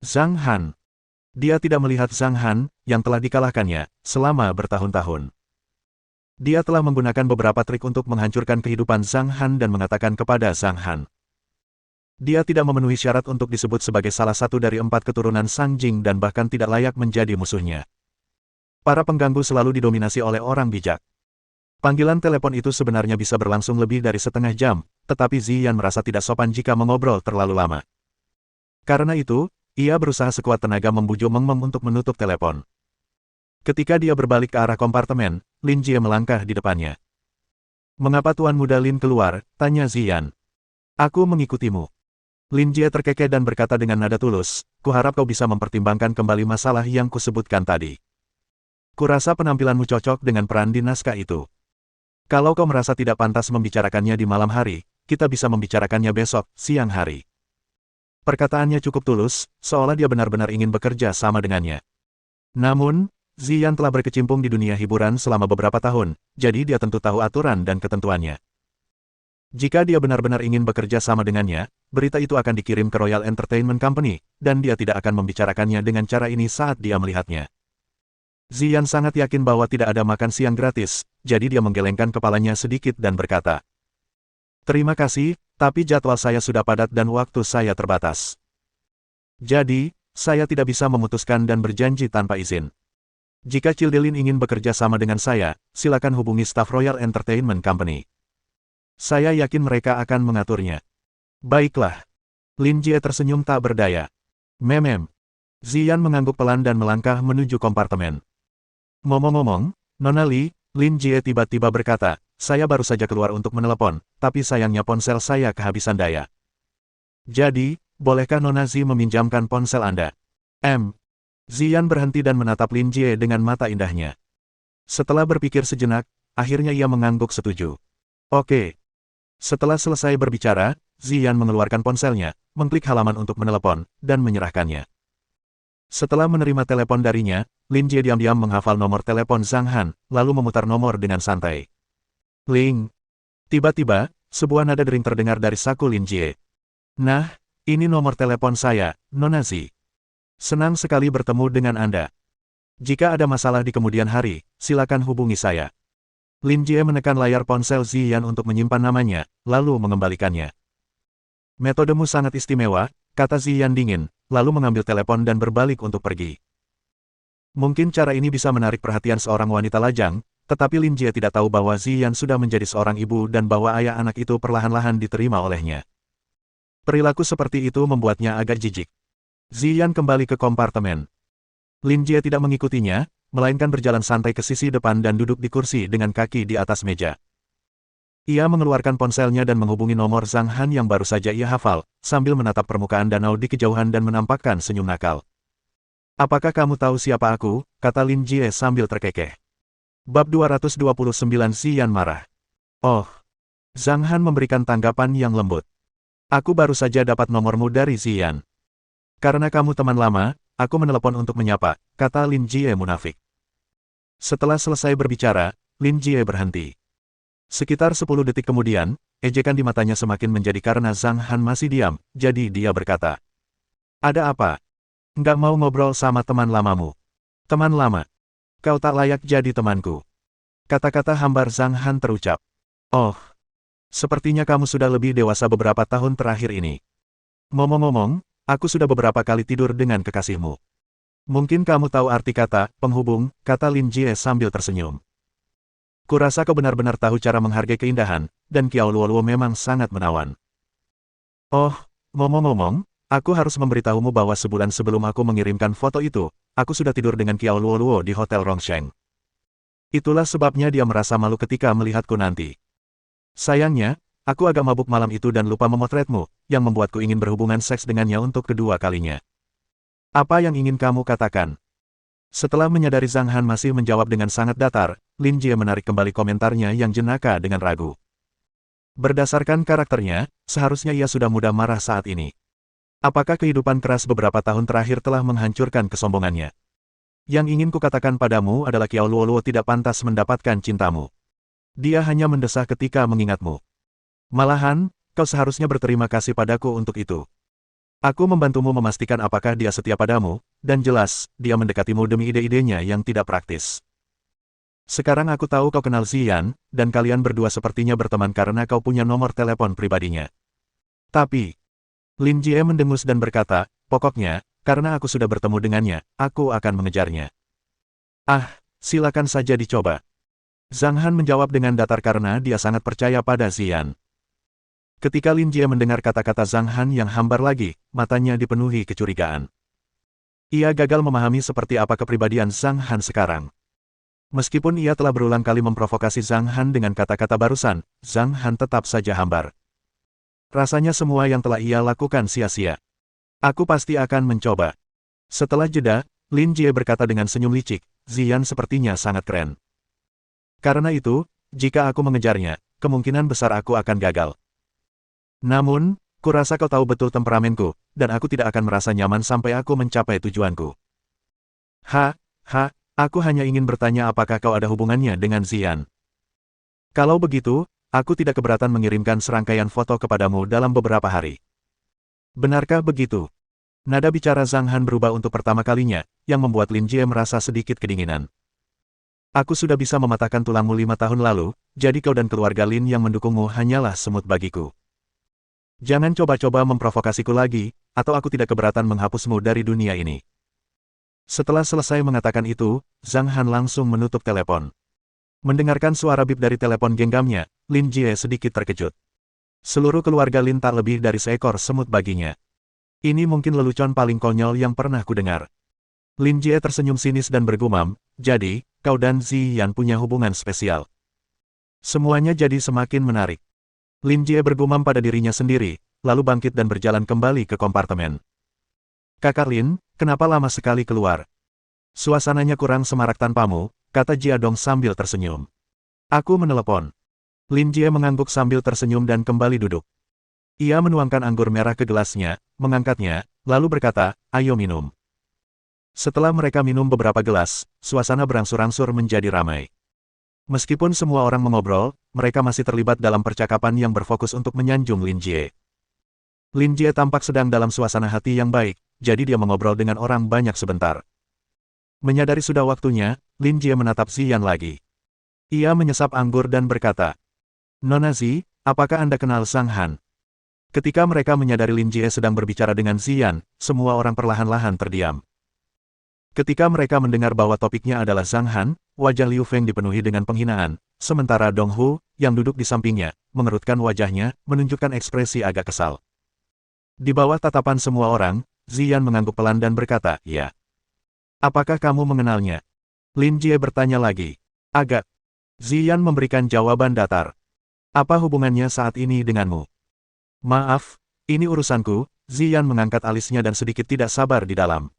Zhang Han. Dia tidak melihat Zhang Han, yang telah dikalahkannya, selama bertahun-tahun. Dia telah menggunakan beberapa trik untuk menghancurkan kehidupan Zhang Han dan mengatakan kepada Zhang Han. Dia tidak memenuhi syarat untuk disebut sebagai salah satu dari 4 keturunan Sang Jing dan bahkan tidak layak menjadi musuhnya. Para pengganggu selalu didominasi oleh orang bijak. Panggilan telepon itu sebenarnya bisa berlangsung lebih dari setengah jam, tetapi Ziyan merasa tidak sopan jika mengobrol terlalu lama. Karena itu, ia berusaha sekuat tenaga membujuk Meng Meng untuk menutup telepon. Ketika dia berbalik ke arah kompartemen, Lin Jie melangkah di depannya. Mengapa Tuan Muda Lin keluar? Tanya Ziyan. Aku mengikutimu. Lin Jie terkekeh dan berkata dengan nada tulus, kuharap kau bisa mempertimbangkan kembali masalah yang kusebutkan tadi. Kurasa penampilanmu cocok dengan peran di naskah itu. Kalau kau merasa tidak pantas membicarakannya di malam hari, kita bisa membicarakannya besok, siang hari. Perkataannya cukup tulus, seolah dia benar-benar ingin bekerja sama dengannya. Namun, Ziyan telah berkecimpung di dunia hiburan selama beberapa tahun, jadi dia tentu tahu aturan dan ketentuannya. Jika dia benar-benar ingin bekerja sama dengannya, berita itu akan dikirim ke Royal Entertainment Company, dan dia tidak akan membicarakannya dengan cara ini saat dia melihatnya. Ziyan sangat yakin bahwa tidak ada makan siang gratis, jadi dia menggelengkan kepalanya sedikit dan berkata, terima kasih, tapi jadwal saya sudah padat dan waktu saya terbatas. Jadi, saya tidak bisa memutuskan dan berjanji tanpa izin. Jika Cildelin ingin bekerja sama dengan saya, silakan hubungi staf Royal Entertainment Company. Saya yakin mereka akan mengaturnya. Baiklah. Lin Jie tersenyum tak berdaya. Memem. Ziyan mengangguk pelan dan melangkah menuju kompartemen. Ngomong-ngomong, Nona Li, Lin Jie tiba-tiba berkata, saya baru saja keluar untuk menelepon, tapi sayangnya ponsel saya kehabisan daya. Jadi, bolehkah Nona Zi meminjamkan ponsel Anda? Ziyan berhenti dan menatap Lin Jie dengan mata indahnya. Setelah berpikir sejenak, akhirnya ia mengangguk setuju. Oke. Setelah selesai berbicara, Ziyan mengeluarkan ponselnya, mengklik halaman untuk menelepon, dan menyerahkannya. Setelah menerima telepon darinya, Lin Jie diam-diam menghafal nomor telepon Zhang Han, lalu memutar nomor dengan santai. Ling. Tiba-tiba, sebuah nada dering terdengar dari saku Lin Jie. Nah, ini nomor telepon saya, Nona Zi. Senang sekali bertemu dengan Anda. Jika ada masalah di kemudian hari, silakan hubungi saya. Lin Jie menekan layar ponsel Ziyan untuk menyimpan namanya, lalu mengembalikannya. Metodemu sangat istimewa, kata Ziyan dingin, lalu mengambil telepon dan berbalik untuk pergi. Mungkin cara ini bisa menarik perhatian seorang wanita lajang, tetapi Lin Jie tidak tahu bahwa Ziyan sudah menjadi seorang ibu dan bahwa ayah anak itu perlahan-lahan diterima olehnya. Perilaku seperti itu membuatnya agak jijik. Ziyan kembali ke kompartemen. Lin Jie tidak mengikutinya, melainkan berjalan santai ke sisi depan dan duduk di kursi dengan kaki di atas meja. Ia mengeluarkan ponselnya dan menghubungi nomor Zhang Han yang baru saja ia hafal, sambil menatap permukaan danau di kejauhan dan menampakkan senyum nakal. Apakah kamu tahu siapa aku? Kata Lin Jie sambil terkekeh. Bab 229 Ziyan marah. Oh. Zhang Han memberikan tanggapan yang lembut. Aku baru saja dapat nomormu dari Ziyan. Karena kamu teman lama, aku menelepon untuk menyapa, kata Lin Jie munafik. Setelah selesai berbicara, Lin Jie berhenti. Sekitar 10 detik kemudian, ejekan di matanya semakin menjadi karena Zhang Han masih diam, jadi dia berkata. Ada apa? Nggak mau ngobrol sama teman lamamu. Teman lama. Kau tak layak jadi temanku. Kata-kata hambar Zhang Han terucap. Oh. Sepertinya kamu sudah lebih dewasa beberapa tahun terakhir ini. Ngomong-ngomong, aku sudah beberapa kali tidur dengan kekasihmu. Mungkin kamu tahu arti kata, penghubung, kata Lin Jie sambil tersenyum. Kurasa kau benar-benar tahu cara menghargai keindahan, dan Kiao Luoluo memang sangat menawan. Oh, ngomong-ngomong, aku harus memberitahumu bahwa sebulan sebelum aku mengirimkan foto itu, aku sudah tidur dengan Qiao Luoluo di Hotel Rongsheng. Itulah sebabnya dia merasa malu ketika melihatku nanti. Sayangnya, aku agak mabuk malam itu dan lupa memotretmu, yang membuatku ingin berhubungan seks dengannya untuk kedua kalinya. Apa yang ingin kamu katakan? Setelah menyadari Zhang Han masih menjawab dengan sangat datar, Lin Jie menarik kembali komentarnya yang jenaka dengan ragu. Berdasarkan karakternya, seharusnya ia sudah mudah marah saat ini. Apakah kehidupan keras beberapa tahun terakhir telah menghancurkan kesombongannya? Yang ingin kukatakan padamu adalah Qiao Luoluo tidak pantas mendapatkan cintamu. Dia hanya mendesah ketika mengingatmu. Malahan, kau seharusnya berterima kasih padaku untuk itu. Aku membantumu memastikan apakah dia setia padamu, dan jelas, dia mendekatimu demi ide-idenya yang tidak praktis. Sekarang aku tahu kau kenal Ziyan, dan kalian berdua sepertinya berteman karena kau punya nomor telepon pribadinya. Tapi, Lin Jie mendengus dan berkata, pokoknya, karena aku sudah bertemu dengannya, aku akan mengejarnya. Ah, silakan saja dicoba. Zhang Han menjawab dengan datar karena dia sangat percaya pada Ziyan. Ketika Lin Jie mendengar kata-kata Zhang Han yang hambar lagi, matanya dipenuhi kecurigaan. Ia gagal memahami seperti apa kepribadian Zhang Han sekarang. Meskipun ia telah berulang kali memprovokasi Zhang Han dengan kata-kata barusan, Zhang Han tetap saja hambar. Rasanya semua yang telah ia lakukan sia-sia. Aku pasti akan mencoba. Setelah jeda, Lin Jie berkata dengan senyum licik, Ziyan sepertinya sangat keren. Karena itu, jika aku mengejarnya, kemungkinan besar aku akan gagal. Namun, kurasa kau tahu betul temperamenku, dan aku tidak akan merasa nyaman sampai aku mencapai tujuanku. Aku hanya ingin bertanya apakah kau ada hubungannya dengan Ziyan. Kalau begitu, aku tidak keberatan mengirimkan serangkaian foto kepadamu dalam beberapa hari. Benarkah begitu? Nada bicara Zhang Han berubah untuk pertama kalinya, yang membuat Lin Jie merasa sedikit kedinginan. Aku sudah bisa mematahkan tulangmu 5 tahun lalu, jadi kau dan keluarga Lin yang mendukungmu hanyalah semut bagiku. Jangan coba-coba memprovokasiku lagi, atau aku tidak keberatan menghapusmu dari dunia ini. Setelah selesai mengatakan itu, Zhang Han langsung menutup telepon. Mendengarkan suara bip dari telepon genggamnya, Lin Jie sedikit terkejut. Seluruh keluarga Lin tak lebih dari seekor semut baginya. Ini mungkin lelucon paling konyol yang pernah kudengar. Lin Jie tersenyum sinis dan bergumam, jadi, kau dan Ziyan punya hubungan spesial. Semuanya jadi semakin menarik. Lin Jie bergumam pada dirinya sendiri, lalu bangkit dan berjalan kembali ke kompartemen. Kakak Lin, kenapa lama sekali keluar? Suasananya kurang semarak tanpamu, kata Jia Dong sambil tersenyum. Aku menelepon. Lin Jie mengangguk sambil tersenyum dan kembali duduk. Ia menuangkan anggur merah ke gelasnya, mengangkatnya, lalu berkata, ayo minum. Setelah mereka minum beberapa gelas, suasana berangsur-angsur menjadi ramai. Meskipun semua orang mengobrol, mereka masih terlibat dalam percakapan yang berfokus untuk menyanjung Lin Jie. Lin Jie tampak sedang dalam suasana hati yang baik, jadi dia mengobrol dengan orang banyak sebentar. Menyadari sudah waktunya, Lin Jie menatap Ziyan lagi. Ia menyesap anggur dan berkata, Nona Zi, apakah Anda kenal Zhang Han? Ketika mereka menyadari Lin Jie sedang berbicara dengan Ziyan, semua orang perlahan-lahan terdiam. Ketika mereka mendengar bahwa topiknya adalah Zhang Han, wajah Liu Feng dipenuhi dengan penghinaan, sementara Dong Hu, yang duduk di sampingnya, mengerutkan wajahnya, menunjukkan ekspresi agak kesal. Di bawah tatapan semua orang, Ziyan mengangguk pelan dan berkata, ya. Apakah kamu mengenalnya? Lin Jie bertanya lagi. Agak. Ziyan memberikan jawaban datar. Apa hubungannya saat ini denganmu? Maaf, ini urusanku, Ziyan mengangkat alisnya dan sedikit tidak sabar di dalam.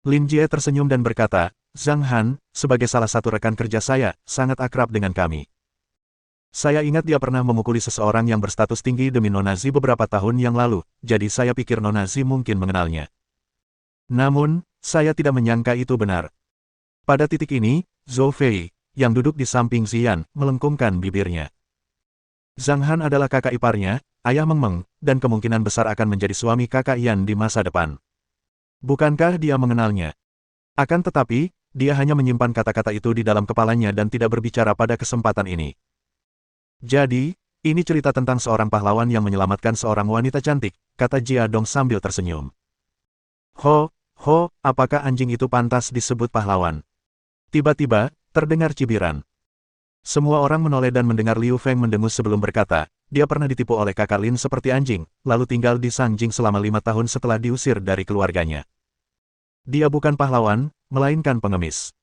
Lin Jie tersenyum dan berkata, Zhang Han, sebagai salah satu rekan kerja saya, sangat akrab dengan kami. Saya ingat dia pernah memukuli seseorang yang berstatus tinggi demi Nona Zi beberapa tahun yang lalu, jadi saya pikir Nona Zi mungkin mengenalnya. Namun, saya tidak menyangka itu benar. Pada titik ini, Zhou Fei, yang duduk di samping Ziyan, melengkungkan bibirnya. Zhang Han adalah kakak iparnya, ayah Meng Meng, dan kemungkinan besar akan menjadi suami kakak Yan di masa depan. Bukankah dia mengenalnya? Akan tetapi, dia hanya menyimpan kata-kata itu di dalam kepalanya dan tidak berbicara pada kesempatan ini. Jadi, ini cerita tentang seorang pahlawan yang menyelamatkan seorang wanita cantik, kata Jia Dong sambil tersenyum. Apakah anjing itu pantas disebut pahlawan? Tiba-tiba, terdengar cibiran. Semua orang menoleh dan mendengar Liu Feng mendengus sebelum berkata, dia pernah ditipu oleh kakak Lin seperti anjing, lalu tinggal di Sangjing selama 5 tahun setelah diusir dari keluarganya. Dia bukan pahlawan, melainkan pengemis.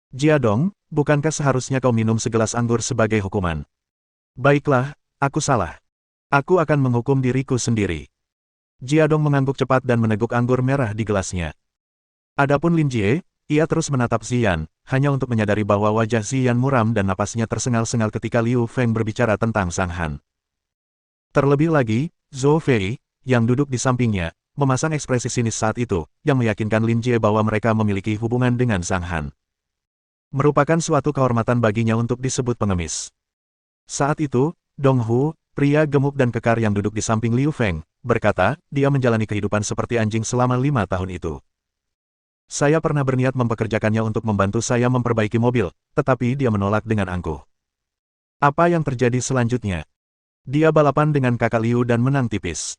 Jiadong, bukankah seharusnya kau minum segelas anggur sebagai hukuman? Baiklah, aku salah. Aku akan menghukum diriku sendiri. Jiadong mengangguk cepat dan meneguk anggur merah di gelasnya. Adapun Lin Jie, ia terus menatap Ziyan, hanya untuk menyadari bahwa wajah Ziyan muram dan napasnya tersengal-sengal ketika Liu Feng berbicara tentang Sang Han. Terlebih lagi, Zhou Fei, yang duduk di sampingnya, memasang ekspresi sinis saat itu, yang meyakinkan Lin Jie bahwa mereka memiliki hubungan dengan Sang Han. Merupakan suatu kehormatan baginya untuk disebut pengemis. Saat itu, Dong Hu, pria gemuk dan kekar yang duduk di samping Liu Feng, berkata, dia menjalani kehidupan seperti anjing selama 5 tahun itu. Saya pernah berniat mempekerjakannya untuk membantu saya memperbaiki mobil, tetapi dia menolak dengan angkuh. Apa yang terjadi selanjutnya? Dia balapan dengan kakak Liu dan menang tipis.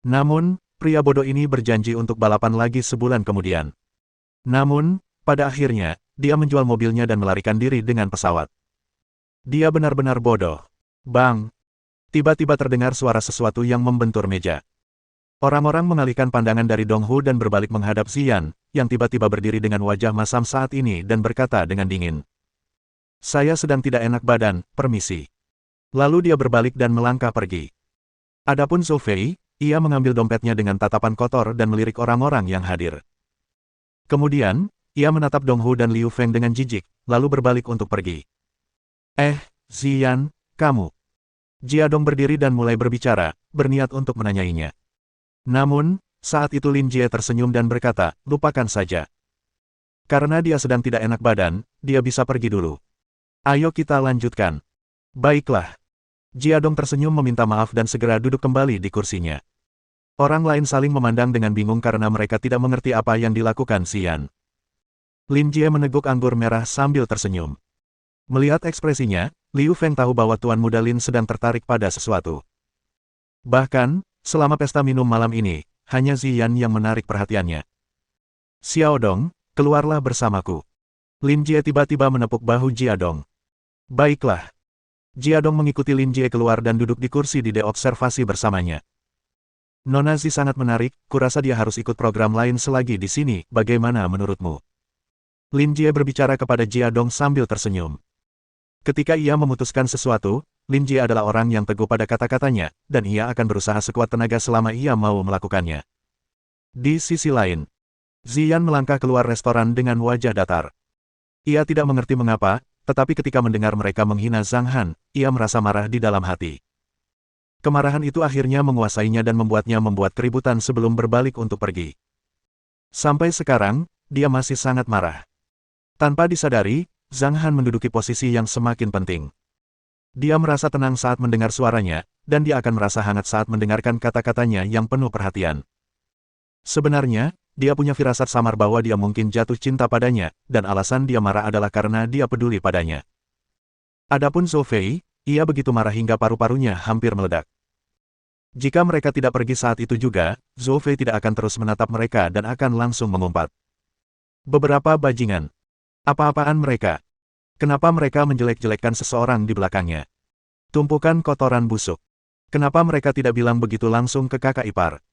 Namun, pria bodoh ini berjanji untuk balapan lagi sebulan kemudian. Namun, pada akhirnya, dia menjual mobilnya dan melarikan diri dengan pesawat. Dia benar-benar bodoh. Bang! Tiba-tiba terdengar suara sesuatu yang membentur meja. Orang-orang mengalihkan pandangan dari Dong Hu dan berbalik menghadap Ziyan, yang tiba-tiba berdiri dengan wajah masam saat ini dan berkata dengan dingin. Saya sedang tidak enak badan, permisi. Lalu dia berbalik dan melangkah pergi. Adapun Zhou Fei, ia mengambil dompetnya dengan tatapan kotor dan melirik orang-orang yang hadir. Kemudian, ia menatap Dong Hu dan Liu Feng dengan jijik, lalu berbalik untuk pergi. Ziyan, kamu. Jiadong berdiri dan mulai berbicara, berniat untuk menanyainya. Namun, saat itu Lin Jie tersenyum dan berkata, lupakan saja. Karena dia sedang tidak enak badan, dia bisa pergi dulu. Ayo kita lanjutkan. Baiklah. Jiadong tersenyum meminta maaf dan segera duduk kembali di kursinya. Orang lain saling memandang dengan bingung karena mereka tidak mengerti apa yang dilakukan Ziyan. Lin Jie meneguk anggur merah sambil tersenyum. Melihat ekspresinya, Liu Feng tahu bahwa Tuan Muda Lin sedang tertarik pada sesuatu. Bahkan, selama pesta minum malam ini, hanya Ziyan yang menarik perhatiannya. Xiaodong, keluarlah bersamaku. Lin Jie tiba-tiba menepuk bahu Jiadong. Baiklah. Jiadong mengikuti Lin Jie keluar dan duduk di kursi di observasi bersamanya. Nona Zi sangat menarik, kurasa dia harus ikut program lain selagi di sini, bagaimana menurutmu? Lin Jie berbicara kepada Jiadong sambil tersenyum. Ketika ia memutuskan sesuatu, Lin Jie adalah orang yang teguh pada kata-katanya, dan ia akan berusaha sekuat tenaga selama ia mau melakukannya. Di sisi lain, Ziyan melangkah keluar restoran dengan wajah datar. Ia tidak mengerti mengapa, tetapi ketika mendengar mereka menghina Zhang Han, ia merasa marah di dalam hati. Kemarahan itu akhirnya menguasainya dan membuatnya membuat keributan sebelum berbalik untuk pergi. Sampai sekarang, dia masih sangat marah. Tanpa disadari, Zhang Han menduduki posisi yang semakin penting. Dia merasa tenang saat mendengar suaranya, dan dia akan merasa hangat saat mendengarkan kata-katanya yang penuh perhatian. Sebenarnya, dia punya firasat samar bahwa dia mungkin jatuh cinta padanya, dan alasan dia marah adalah karena dia peduli padanya. Adapun Zhou Fei, ia begitu marah hingga paru-parunya hampir meledak. Jika mereka tidak pergi saat itu juga, Zhou Fei tidak akan terus menatap mereka dan akan langsung mengumpat. Beberapa bajingan. Apa-apaan mereka? Kenapa mereka menjelek-jelekkan seseorang di belakangnya? Tumpukan kotoran busuk. Kenapa mereka tidak bilang begitu langsung ke kakak ipar?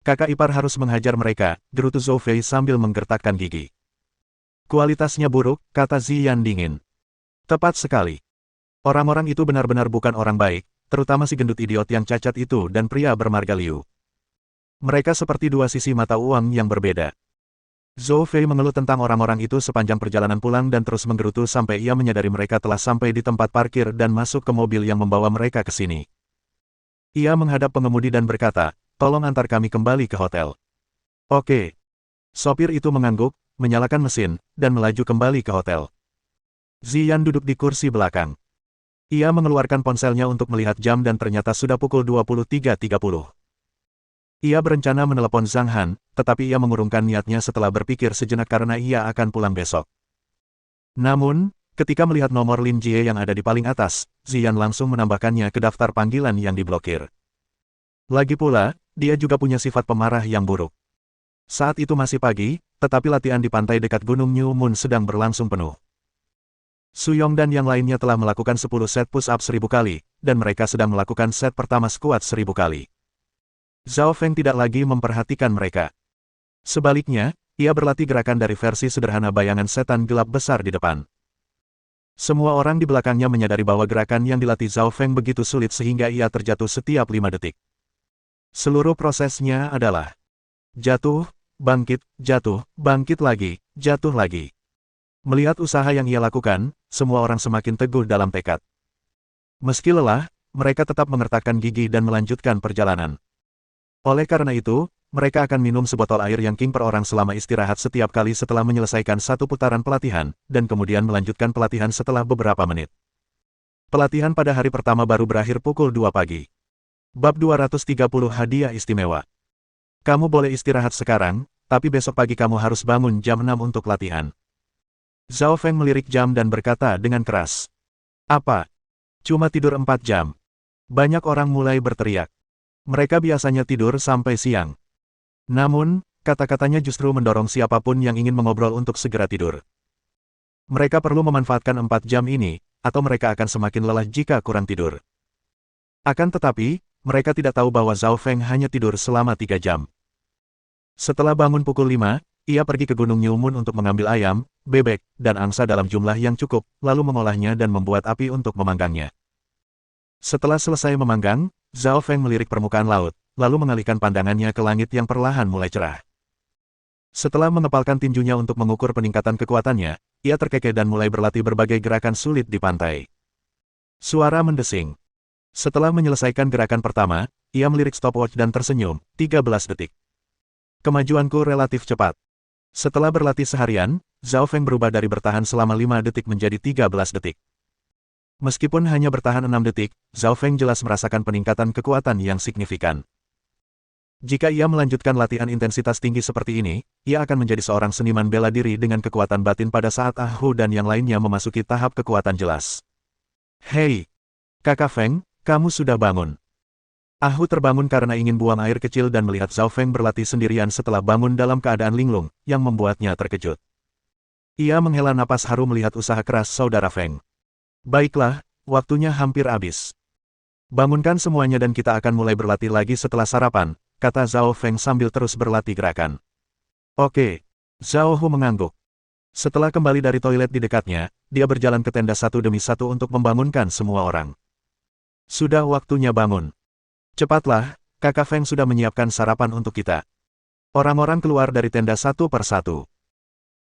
Kakak ipar harus menghajar mereka, gerutu Zhou Fei sambil menggertakkan gigi. Kualitasnya buruk, kata Ziyan dingin. Tepat sekali. Orang-orang itu benar-benar bukan orang baik, terutama si gendut idiot yang cacat itu dan pria bermarga Liu. Mereka seperti dua sisi mata uang yang berbeda. Zhou Fei mengeluh tentang orang-orang itu sepanjang perjalanan pulang dan terus menggerutu sampai ia menyadari mereka telah sampai di tempat parkir dan masuk ke mobil yang membawa mereka ke sini. Ia menghadap pengemudi dan berkata, tolong antar kami kembali ke hotel. Oke. Sopir itu mengangguk, menyalakan mesin, dan melaju kembali ke hotel. Ziyan duduk di kursi belakang. Ia mengeluarkan ponselnya untuk melihat jam dan ternyata sudah pukul 23.30. Ia berencana menelepon Zhang Han, tetapi ia mengurungkan niatnya setelah berpikir sejenak karena ia akan pulang besok. Namun, ketika melihat nomor Lin Jie yang ada di paling atas, Ziyan langsung menambahkannya ke daftar panggilan yang diblokir. Lagi pula, dia juga punya sifat pemarah yang buruk. Saat itu masih pagi, tetapi latihan di pantai dekat Gunung New Moon sedang berlangsung penuh. Su Yong dan yang lainnya telah melakukan 10 set push-up 1000 kali, dan mereka sedang melakukan set pertama squat 1000 kali. Zhao Feng tidak lagi memperhatikan mereka. Sebaliknya, Ia berlatih gerakan dari versi sederhana bayangan setan gelap besar di depan. Semua orang di belakangnya menyadari bahwa gerakan yang dilatih Zhao Feng begitu sulit sehingga ia terjatuh setiap 5 detik. Seluruh prosesnya adalah jatuh, bangkit lagi, jatuh lagi. Melihat usaha yang ia lakukan, semua orang semakin teguh dalam tekad. Meski lelah, mereka tetap mengertakkan gigi dan melanjutkan perjalanan. Oleh karena itu, mereka akan minum sebotol air yang king per orang selama istirahat setiap kali setelah menyelesaikan satu putaran pelatihan, dan kemudian melanjutkan pelatihan setelah beberapa menit. Pelatihan pada hari pertama baru berakhir pukul 2 pagi. Bab 230 Hadiah Istimewa. Kamu boleh istirahat sekarang, tapi besok pagi kamu harus bangun jam 6 untuk latihan. Zhao Feng melirik jam dan berkata dengan keras. Apa? Cuma tidur 4 jam. Banyak orang mulai berteriak. Mereka biasanya tidur sampai siang. Namun, kata-katanya justru mendorong siapapun yang ingin mengobrol untuk segera tidur. Mereka perlu memanfaatkan 4 jam ini, atau mereka akan semakin lelah jika kurang tidur. Akan tetapi, mereka tidak tahu bahwa Zhao Feng hanya tidur selama 3 jam. Setelah bangun pukul 5, ia pergi ke Gunung New Moon untuk mengambil ayam, bebek, dan angsa dalam jumlah yang cukup, lalu mengolahnya dan membuat api untuk memanggangnya. Setelah selesai memanggang, Zhao Feng melirik permukaan laut, lalu mengalihkan pandangannya ke langit yang perlahan mulai cerah. Setelah mengepalkan tinjunya untuk mengukur peningkatan kekuatannya, ia terkekeh dan mulai berlatih berbagai gerakan sulit di pantai. Suara mendesing. Setelah menyelesaikan gerakan pertama, ia melirik stopwatch dan tersenyum, 13 detik. Kemajuanku relatif cepat. Setelah berlatih seharian, Zhao Feng berubah dari bertahan selama 5 detik menjadi 13 detik. Meskipun hanya bertahan 6 detik, Zhao Feng jelas merasakan peningkatan kekuatan yang signifikan. Jika ia melanjutkan latihan intensitas tinggi seperti ini, ia akan menjadi seorang seniman bela diri dengan kekuatan batin pada saat Ah Hu dan yang lainnya memasuki tahap kekuatan jelas. Hei! Kakak Feng, kamu sudah bangun. Ah Hu terbangun karena ingin buang air kecil dan melihat Zhao Feng berlatih sendirian setelah bangun dalam keadaan linglung, yang membuatnya terkejut. Ia menghela napas haru melihat usaha keras saudara Feng. Baiklah, waktunya hampir habis. Bangunkan semuanya dan kita akan mulai berlatih lagi setelah sarapan, kata Zhao Feng sambil terus berlatih gerakan. Oke. Zhao Hu mengangguk. Setelah kembali dari toilet di dekatnya, dia berjalan ke tenda satu demi satu untuk membangunkan semua orang. Sudah waktunya bangun. Cepatlah, kakak Feng sudah menyiapkan sarapan untuk kita. Orang-orang keluar dari tenda satu per satu.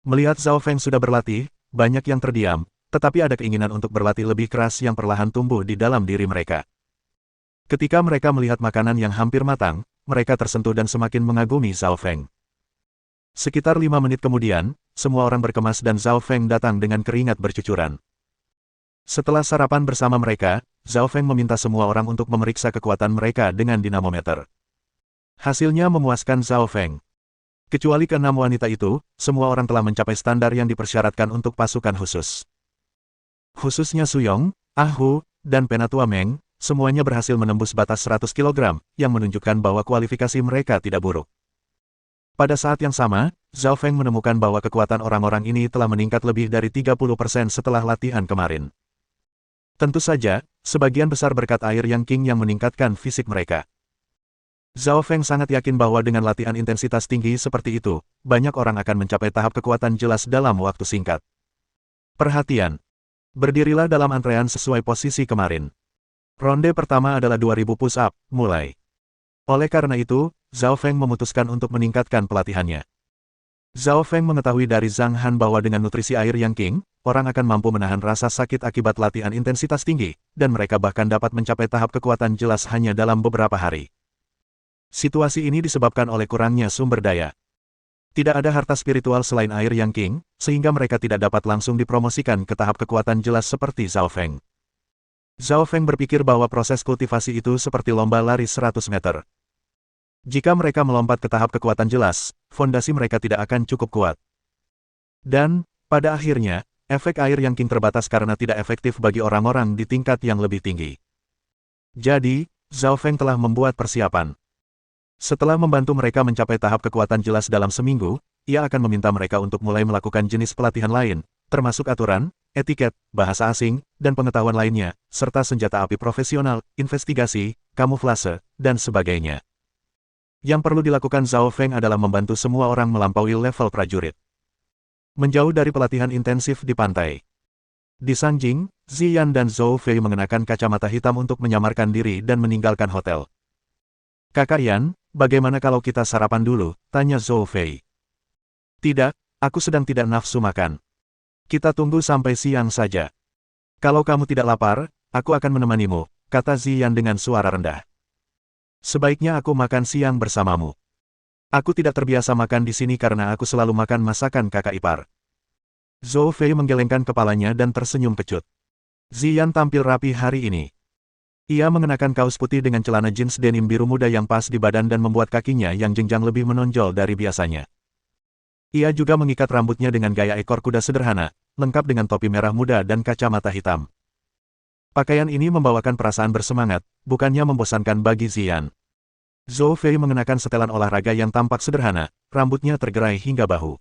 Melihat Zhao Feng sudah berlatih, banyak yang terdiam, tetapi ada keinginan untuk berlatih lebih keras yang perlahan tumbuh di dalam diri mereka. Ketika mereka melihat makanan yang hampir matang, mereka tersentuh dan semakin mengagumi Zhao Feng. Sekitar 5 menit kemudian, semua orang berkemas dan Zhao Feng datang dengan keringat bercucuran. Setelah sarapan bersama mereka, Zhao Feng meminta semua orang untuk memeriksa kekuatan mereka dengan dinamometer. Hasilnya memuaskan Zhao Feng. Kecuali ke-6 wanita itu, semua orang telah mencapai standar yang dipersyaratkan untuk pasukan khusus. Khususnya Suyong, Ah Hu, dan Penatua Meng, semuanya berhasil menembus batas 100 kg, yang menunjukkan bahwa kualifikasi mereka tidak buruk. Pada saat yang sama, Zhao Feng menemukan bahwa kekuatan orang-orang ini telah meningkat lebih dari 30% setelah latihan kemarin. Tentu saja, sebagian besar berkat air yang king yang meningkatkan fisik mereka. Zhao Feng sangat yakin bahwa dengan latihan intensitas tinggi seperti itu, banyak orang akan mencapai tahap kekuatan jelas dalam waktu singkat. Perhatian! Berdirilah dalam antrean sesuai posisi kemarin. Ronde pertama adalah 2000 push-up, mulai. Oleh karena itu, Zhao Feng memutuskan untuk meningkatkan pelatihannya. Zhao Feng mengetahui dari Zhang Han bahwa dengan nutrisi air yang king, orang akan mampu menahan rasa sakit akibat latihan intensitas tinggi, dan mereka bahkan dapat mencapai tahap kekuatan jelas hanya dalam beberapa hari. Situasi ini disebabkan oleh kurangnya sumber daya. Tidak ada harta spiritual selain air yang king, sehingga mereka tidak dapat langsung dipromosikan ke tahap kekuatan jelas seperti Zhao Feng. Zhao Feng berpikir bahwa proses kultivasi itu seperti lomba lari 100 meter. Jika mereka melompat ke tahap kekuatan jelas, fondasi mereka tidak akan cukup kuat. Dan, pada akhirnya, efek air yang king terbatas karena tidak efektif bagi orang-orang di tingkat yang lebih tinggi. Jadi, Zhao Feng telah membuat persiapan. Setelah membantu mereka mencapai tahap kekuatan jelas dalam seminggu, ia akan meminta mereka untuk mulai melakukan jenis pelatihan lain, termasuk aturan, etiket, bahasa asing, dan pengetahuan lainnya, serta senjata api profesional, investigasi, kamuflase, dan sebagainya. Yang perlu dilakukan Zhao Feng adalah membantu semua orang melampaui level prajurit. Menjauh dari pelatihan intensif di pantai. Di Sanjing, Ziyan dan Zhou Fei mengenakan kacamata hitam untuk menyamarkan diri dan meninggalkan hotel. Kakak Yan, bagaimana kalau kita sarapan dulu? Tanya Zhou Fei. Tidak, aku sedang tidak nafsu makan. Kita tunggu sampai siang saja. Kalau kamu tidak lapar, aku akan menemanimu, kata Ziyan dengan suara rendah. Sebaiknya aku makan siang bersamamu. Aku tidak terbiasa makan di sini karena aku selalu makan masakan kakak ipar. Zhou Fei menggelengkan kepalanya dan tersenyum kecut. Ziyan tampil rapi hari ini. Ia mengenakan kaos putih dengan celana jeans denim biru muda yang pas di badan dan membuat kakinya yang jenjang lebih menonjol dari biasanya. Ia juga mengikat rambutnya dengan gaya ekor kuda sederhana, lengkap dengan topi merah muda dan kacamata hitam. Pakaian ini membawakan perasaan bersemangat, bukannya membosankan bagi Ziyan. Zhou Fei mengenakan setelan olahraga yang tampak sederhana, rambutnya tergerai hingga bahu.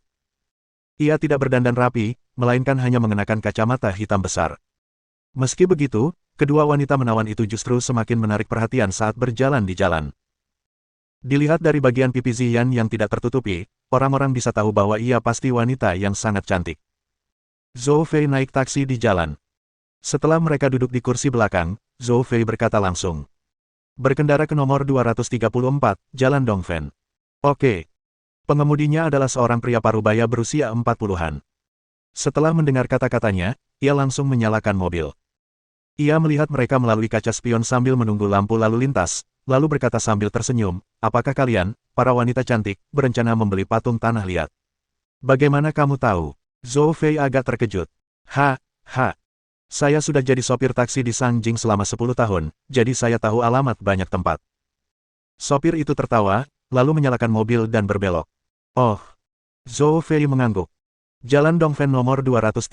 Ia tidak berdandan rapi, melainkan hanya mengenakan kacamata hitam besar. Meski begitu, kedua wanita menawan itu justru semakin menarik perhatian saat berjalan di jalan. Dilihat dari bagian pipi Ziyan yang tidak tertutupi, orang-orang bisa tahu bahwa ia pasti wanita yang sangat cantik. Zhou Fei naik taksi di jalan. Setelah mereka duduk di kursi belakang, Zhou Fei berkata langsung. Berkendara ke nomor 234, Jalan Dongfen. Oke. Pengemudinya adalah seorang pria parubaya berusia 40-an. Setelah mendengar kata-katanya, ia langsung menyalakan mobil. Ia melihat mereka melalui kaca spion sambil menunggu lampu lalu lintas, lalu berkata sambil tersenyum, apakah kalian, para wanita cantik, berencana membeli patung tanah liat? Bagaimana kamu tahu? Zhou Fei agak terkejut. Ha. Saya sudah jadi sopir taksi di Sanjing selama 10 tahun, jadi saya tahu alamat banyak tempat. Sopir itu tertawa, lalu menyalakan mobil dan berbelok. Oh. Zhou Fei mengangguk. Jalan Dongfen nomor 234.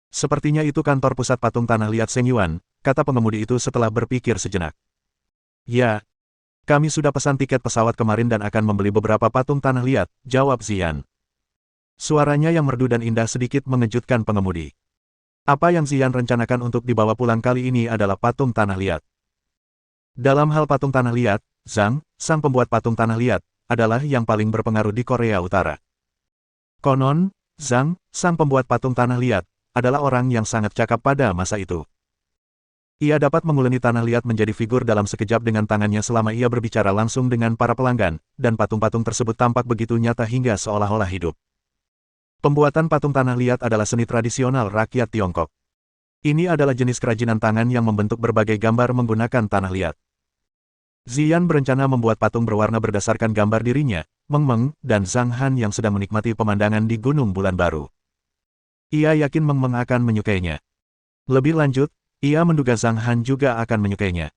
Sepertinya itu kantor pusat patung tanah liat Seng Yuan, kata pengemudi itu setelah berpikir sejenak. Ya. Kami sudah pesan tiket pesawat kemarin dan akan membeli beberapa patung tanah liat, jawab Ziyan. Suaranya yang merdu dan indah sedikit mengejutkan pengemudi. Apa yang Ziyan rencanakan untuk dibawa pulang kali ini adalah patung tanah liat. Dalam hal patung tanah liat, Zhang, sang pembuat patung tanah liat, adalah yang paling berpengaruh di Korea Utara. Konon, Zhang, sang pembuat patung tanah liat, adalah orang yang sangat cakap pada masa itu. Ia dapat menguleni tanah liat menjadi figur dalam sekejap dengan tangannya selama ia berbicara langsung dengan para pelanggan, dan patung-patung tersebut tampak begitu nyata hingga seolah-olah hidup. Pembuatan patung tanah liat adalah seni tradisional rakyat Tiongkok. Ini adalah jenis kerajinan tangan yang membentuk berbagai gambar menggunakan tanah liat. Ziyan berencana membuat patung berwarna berdasarkan gambar dirinya, Meng Meng, dan Zhang Han yang sedang menikmati pemandangan di Gunung Bulan Baru. Ia yakin Meng Meng akan menyukainya. Lebih lanjut, ia menduga Zhang Han juga akan menyukainya.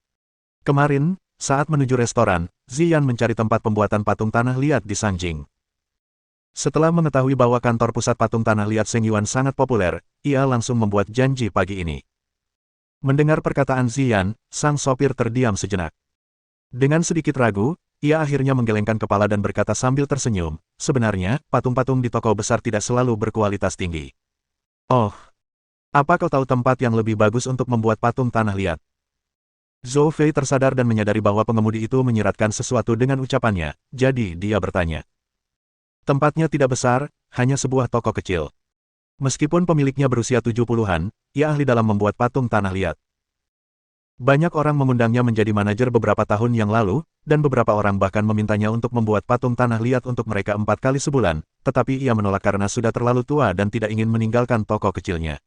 Kemarin, saat menuju restoran, Ziyan mencari tempat pembuatan patung tanah liat di Sanjing. Setelah mengetahui bahwa kantor pusat patung tanah liat Seng Yuan sangat populer, ia langsung membuat janji pagi ini. Mendengar perkataan Ziyan, sang sopir terdiam sejenak. Dengan sedikit ragu, ia akhirnya menggelengkan kepala dan berkata sambil tersenyum, sebenarnya, patung-patung di toko besar tidak selalu berkualitas tinggi. Oh, apa kau tahu tempat yang lebih bagus untuk membuat patung tanah liat? Zhou Fei tersadar dan menyadari bahwa pengemudi itu menyiratkan sesuatu dengan ucapannya, jadi dia bertanya. Tempatnya tidak besar, hanya sebuah toko kecil. Meskipun pemiliknya berusia 70-an, ia ahli dalam membuat patung tanah liat. Banyak orang mengundangnya menjadi manajer beberapa tahun yang lalu, dan beberapa orang bahkan memintanya untuk membuat patung tanah liat untuk mereka 4 kali sebulan, tetapi ia menolak karena sudah terlalu tua dan tidak ingin meninggalkan toko kecilnya.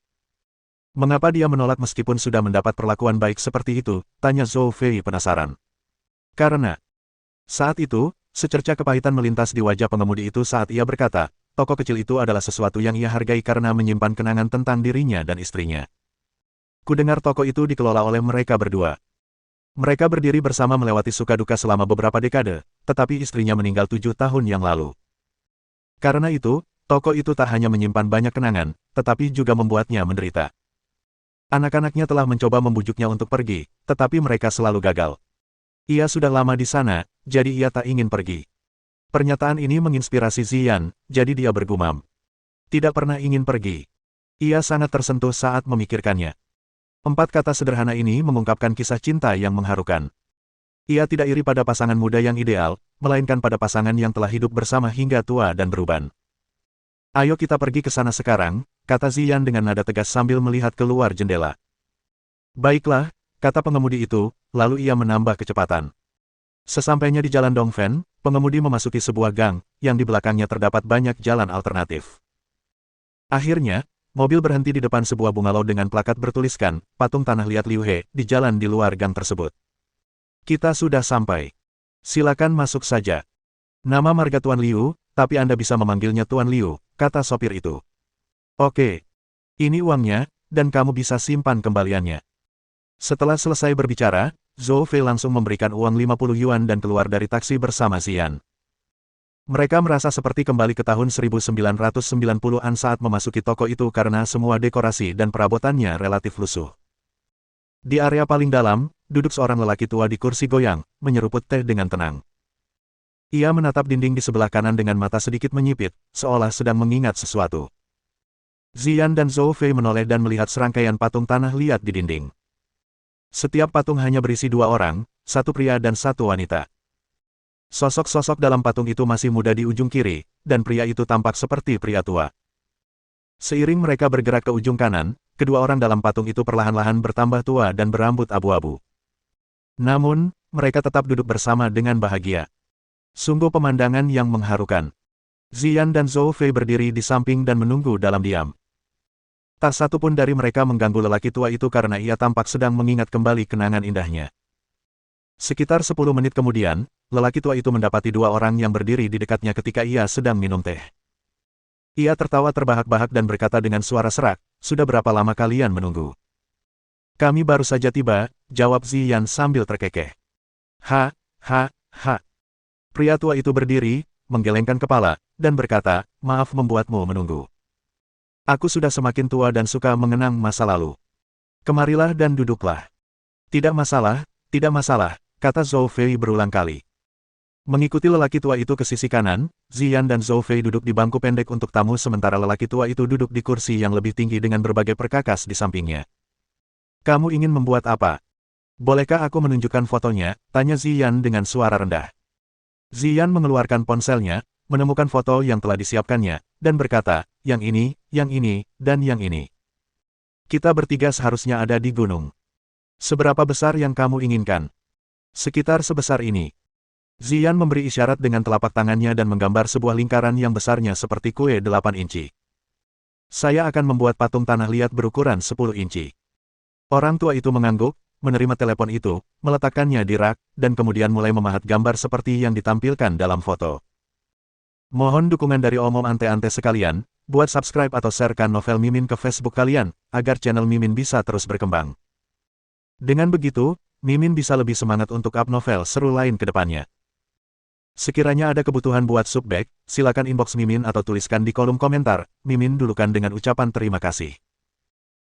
Mengapa dia menolak meskipun sudah mendapat perlakuan baik seperti itu, tanya Zhou Fei penasaran. Karena saat itu, secerca kepahitan melintas di wajah pengemudi itu saat ia berkata, toko kecil itu adalah sesuatu yang ia hargai karena menyimpan kenangan tentang dirinya dan istrinya. Kudengar toko itu dikelola oleh mereka berdua. Mereka berdiri bersama melewati suka duka selama beberapa dekade, tetapi istrinya meninggal 7 tahun yang lalu. Karena itu, toko itu tak hanya menyimpan banyak kenangan, tetapi juga membuatnya menderita. Anak-anaknya telah mencoba membujuknya untuk pergi, tetapi mereka selalu gagal. Ia sudah lama di sana, jadi ia tak ingin pergi. Pernyataan ini menginspirasi Ziyan, jadi dia bergumam. Tidak pernah ingin pergi. Ia sangat tersentuh saat memikirkannya. 4 kata sederhana ini mengungkapkan kisah cinta yang mengharukan. Ia tidak iri pada pasangan muda yang ideal, melainkan pada pasangan yang telah hidup bersama hingga tua dan beruban. Ayo kita pergi ke sana sekarang, kata Ziyan dengan nada tegas sambil melihat keluar jendela. Baiklah, kata pengemudi itu, lalu ia menambah kecepatan. Sesampainya di jalan Dongfen, pengemudi memasuki sebuah gang, yang di belakangnya terdapat banyak jalan alternatif. Akhirnya, mobil berhenti di depan sebuah bungalow dengan plakat bertuliskan, patung tanah liat Liu He, di jalan di luar gang tersebut. Kita sudah sampai. Silakan masuk saja. Nama marga Tuan Liu, tapi Anda bisa memanggilnya Tuan Liu, kata sopir itu. Oke. Ini uangnya, dan kamu bisa simpan kembaliannya. Setelah selesai berbicara, Zhou Fei langsung memberikan uang 50 yuan dan keluar dari taksi bersama Ziyan. Mereka merasa seperti kembali ke tahun 1990-an saat memasuki toko itu karena semua dekorasi dan perabotannya relatif lusuh. Di area paling dalam, duduk seorang lelaki tua di kursi goyang, menyeruput teh dengan tenang. Ia menatap dinding di sebelah kanan dengan mata sedikit menyipit, seolah sedang mengingat sesuatu. Ziyan dan Zhou Fei menoleh dan melihat serangkaian patung tanah liat di dinding. Setiap patung hanya berisi 2 orang, 1 pria dan 1 wanita. Sosok-sosok dalam patung itu masih muda di ujung kiri, dan pria itu tampak seperti pria tua. Seiring mereka bergerak ke ujung kanan, kedua orang dalam patung itu perlahan-lahan bertambah tua dan berambut abu-abu. Namun, mereka tetap duduk bersama dengan bahagia. Sungguh pemandangan yang mengharukan. Ziyan dan Zhou Fei berdiri di samping dan menunggu dalam diam. Tak satu pun dari mereka mengganggu lelaki tua itu karena ia tampak sedang mengingat kembali kenangan indahnya. Sekitar 10 menit kemudian, lelaki tua itu mendapati 2 orang yang berdiri di dekatnya ketika ia sedang minum teh. Ia tertawa terbahak-bahak dan berkata dengan suara serak, "Sudah berapa lama kalian menunggu?" "Kami baru saja tiba," jawab Ziyan sambil terkekeh. "Ha, ha, ha." Pria tua itu berdiri, menggelengkan kepala, dan berkata, "Maaf membuatmu menunggu. Aku sudah semakin tua dan suka mengenang masa lalu. Kemarilah dan duduklah." Tidak masalah," kata Zhou Fei berulang kali. Mengikuti lelaki tua itu ke sisi kanan, Ziyan dan Zhou Fei duduk di bangku pendek untuk tamu sementara lelaki tua itu duduk di kursi yang lebih tinggi dengan berbagai perkakas di sampingnya. "Kamu ingin membuat apa? Bolehkah aku menunjukkan fotonya?" tanya Ziyan dengan suara rendah. Ziyan mengeluarkan ponselnya, menemukan foto yang telah disiapkannya, dan berkata, yang ini, dan yang ini. "Kita bertiga seharusnya ada di gunung. Seberapa besar yang kamu inginkan?" "Sekitar sebesar ini." Ziyan memberi isyarat dengan telapak tangannya dan menggambar sebuah lingkaran yang besarnya seperti kue 8 inci. "Saya akan membuat patung tanah liat berukuran 10 inci." Orang tua itu mengangguk, menerima telepon itu, meletakkannya di rak, dan kemudian mulai memahat gambar seperti yang ditampilkan dalam foto. Mohon dukungan dari omom ante-ante sekalian, buat subscribe atau sharekan novel Mimin ke Facebook kalian, agar channel Mimin bisa terus berkembang. Dengan begitu, Mimin bisa lebih semangat untuk up novel seru lain ke depannya. Sekiranya ada kebutuhan buat subback, silakan inbox Mimin atau tuliskan di kolom komentar, Mimin dulukan dengan ucapan terima kasih.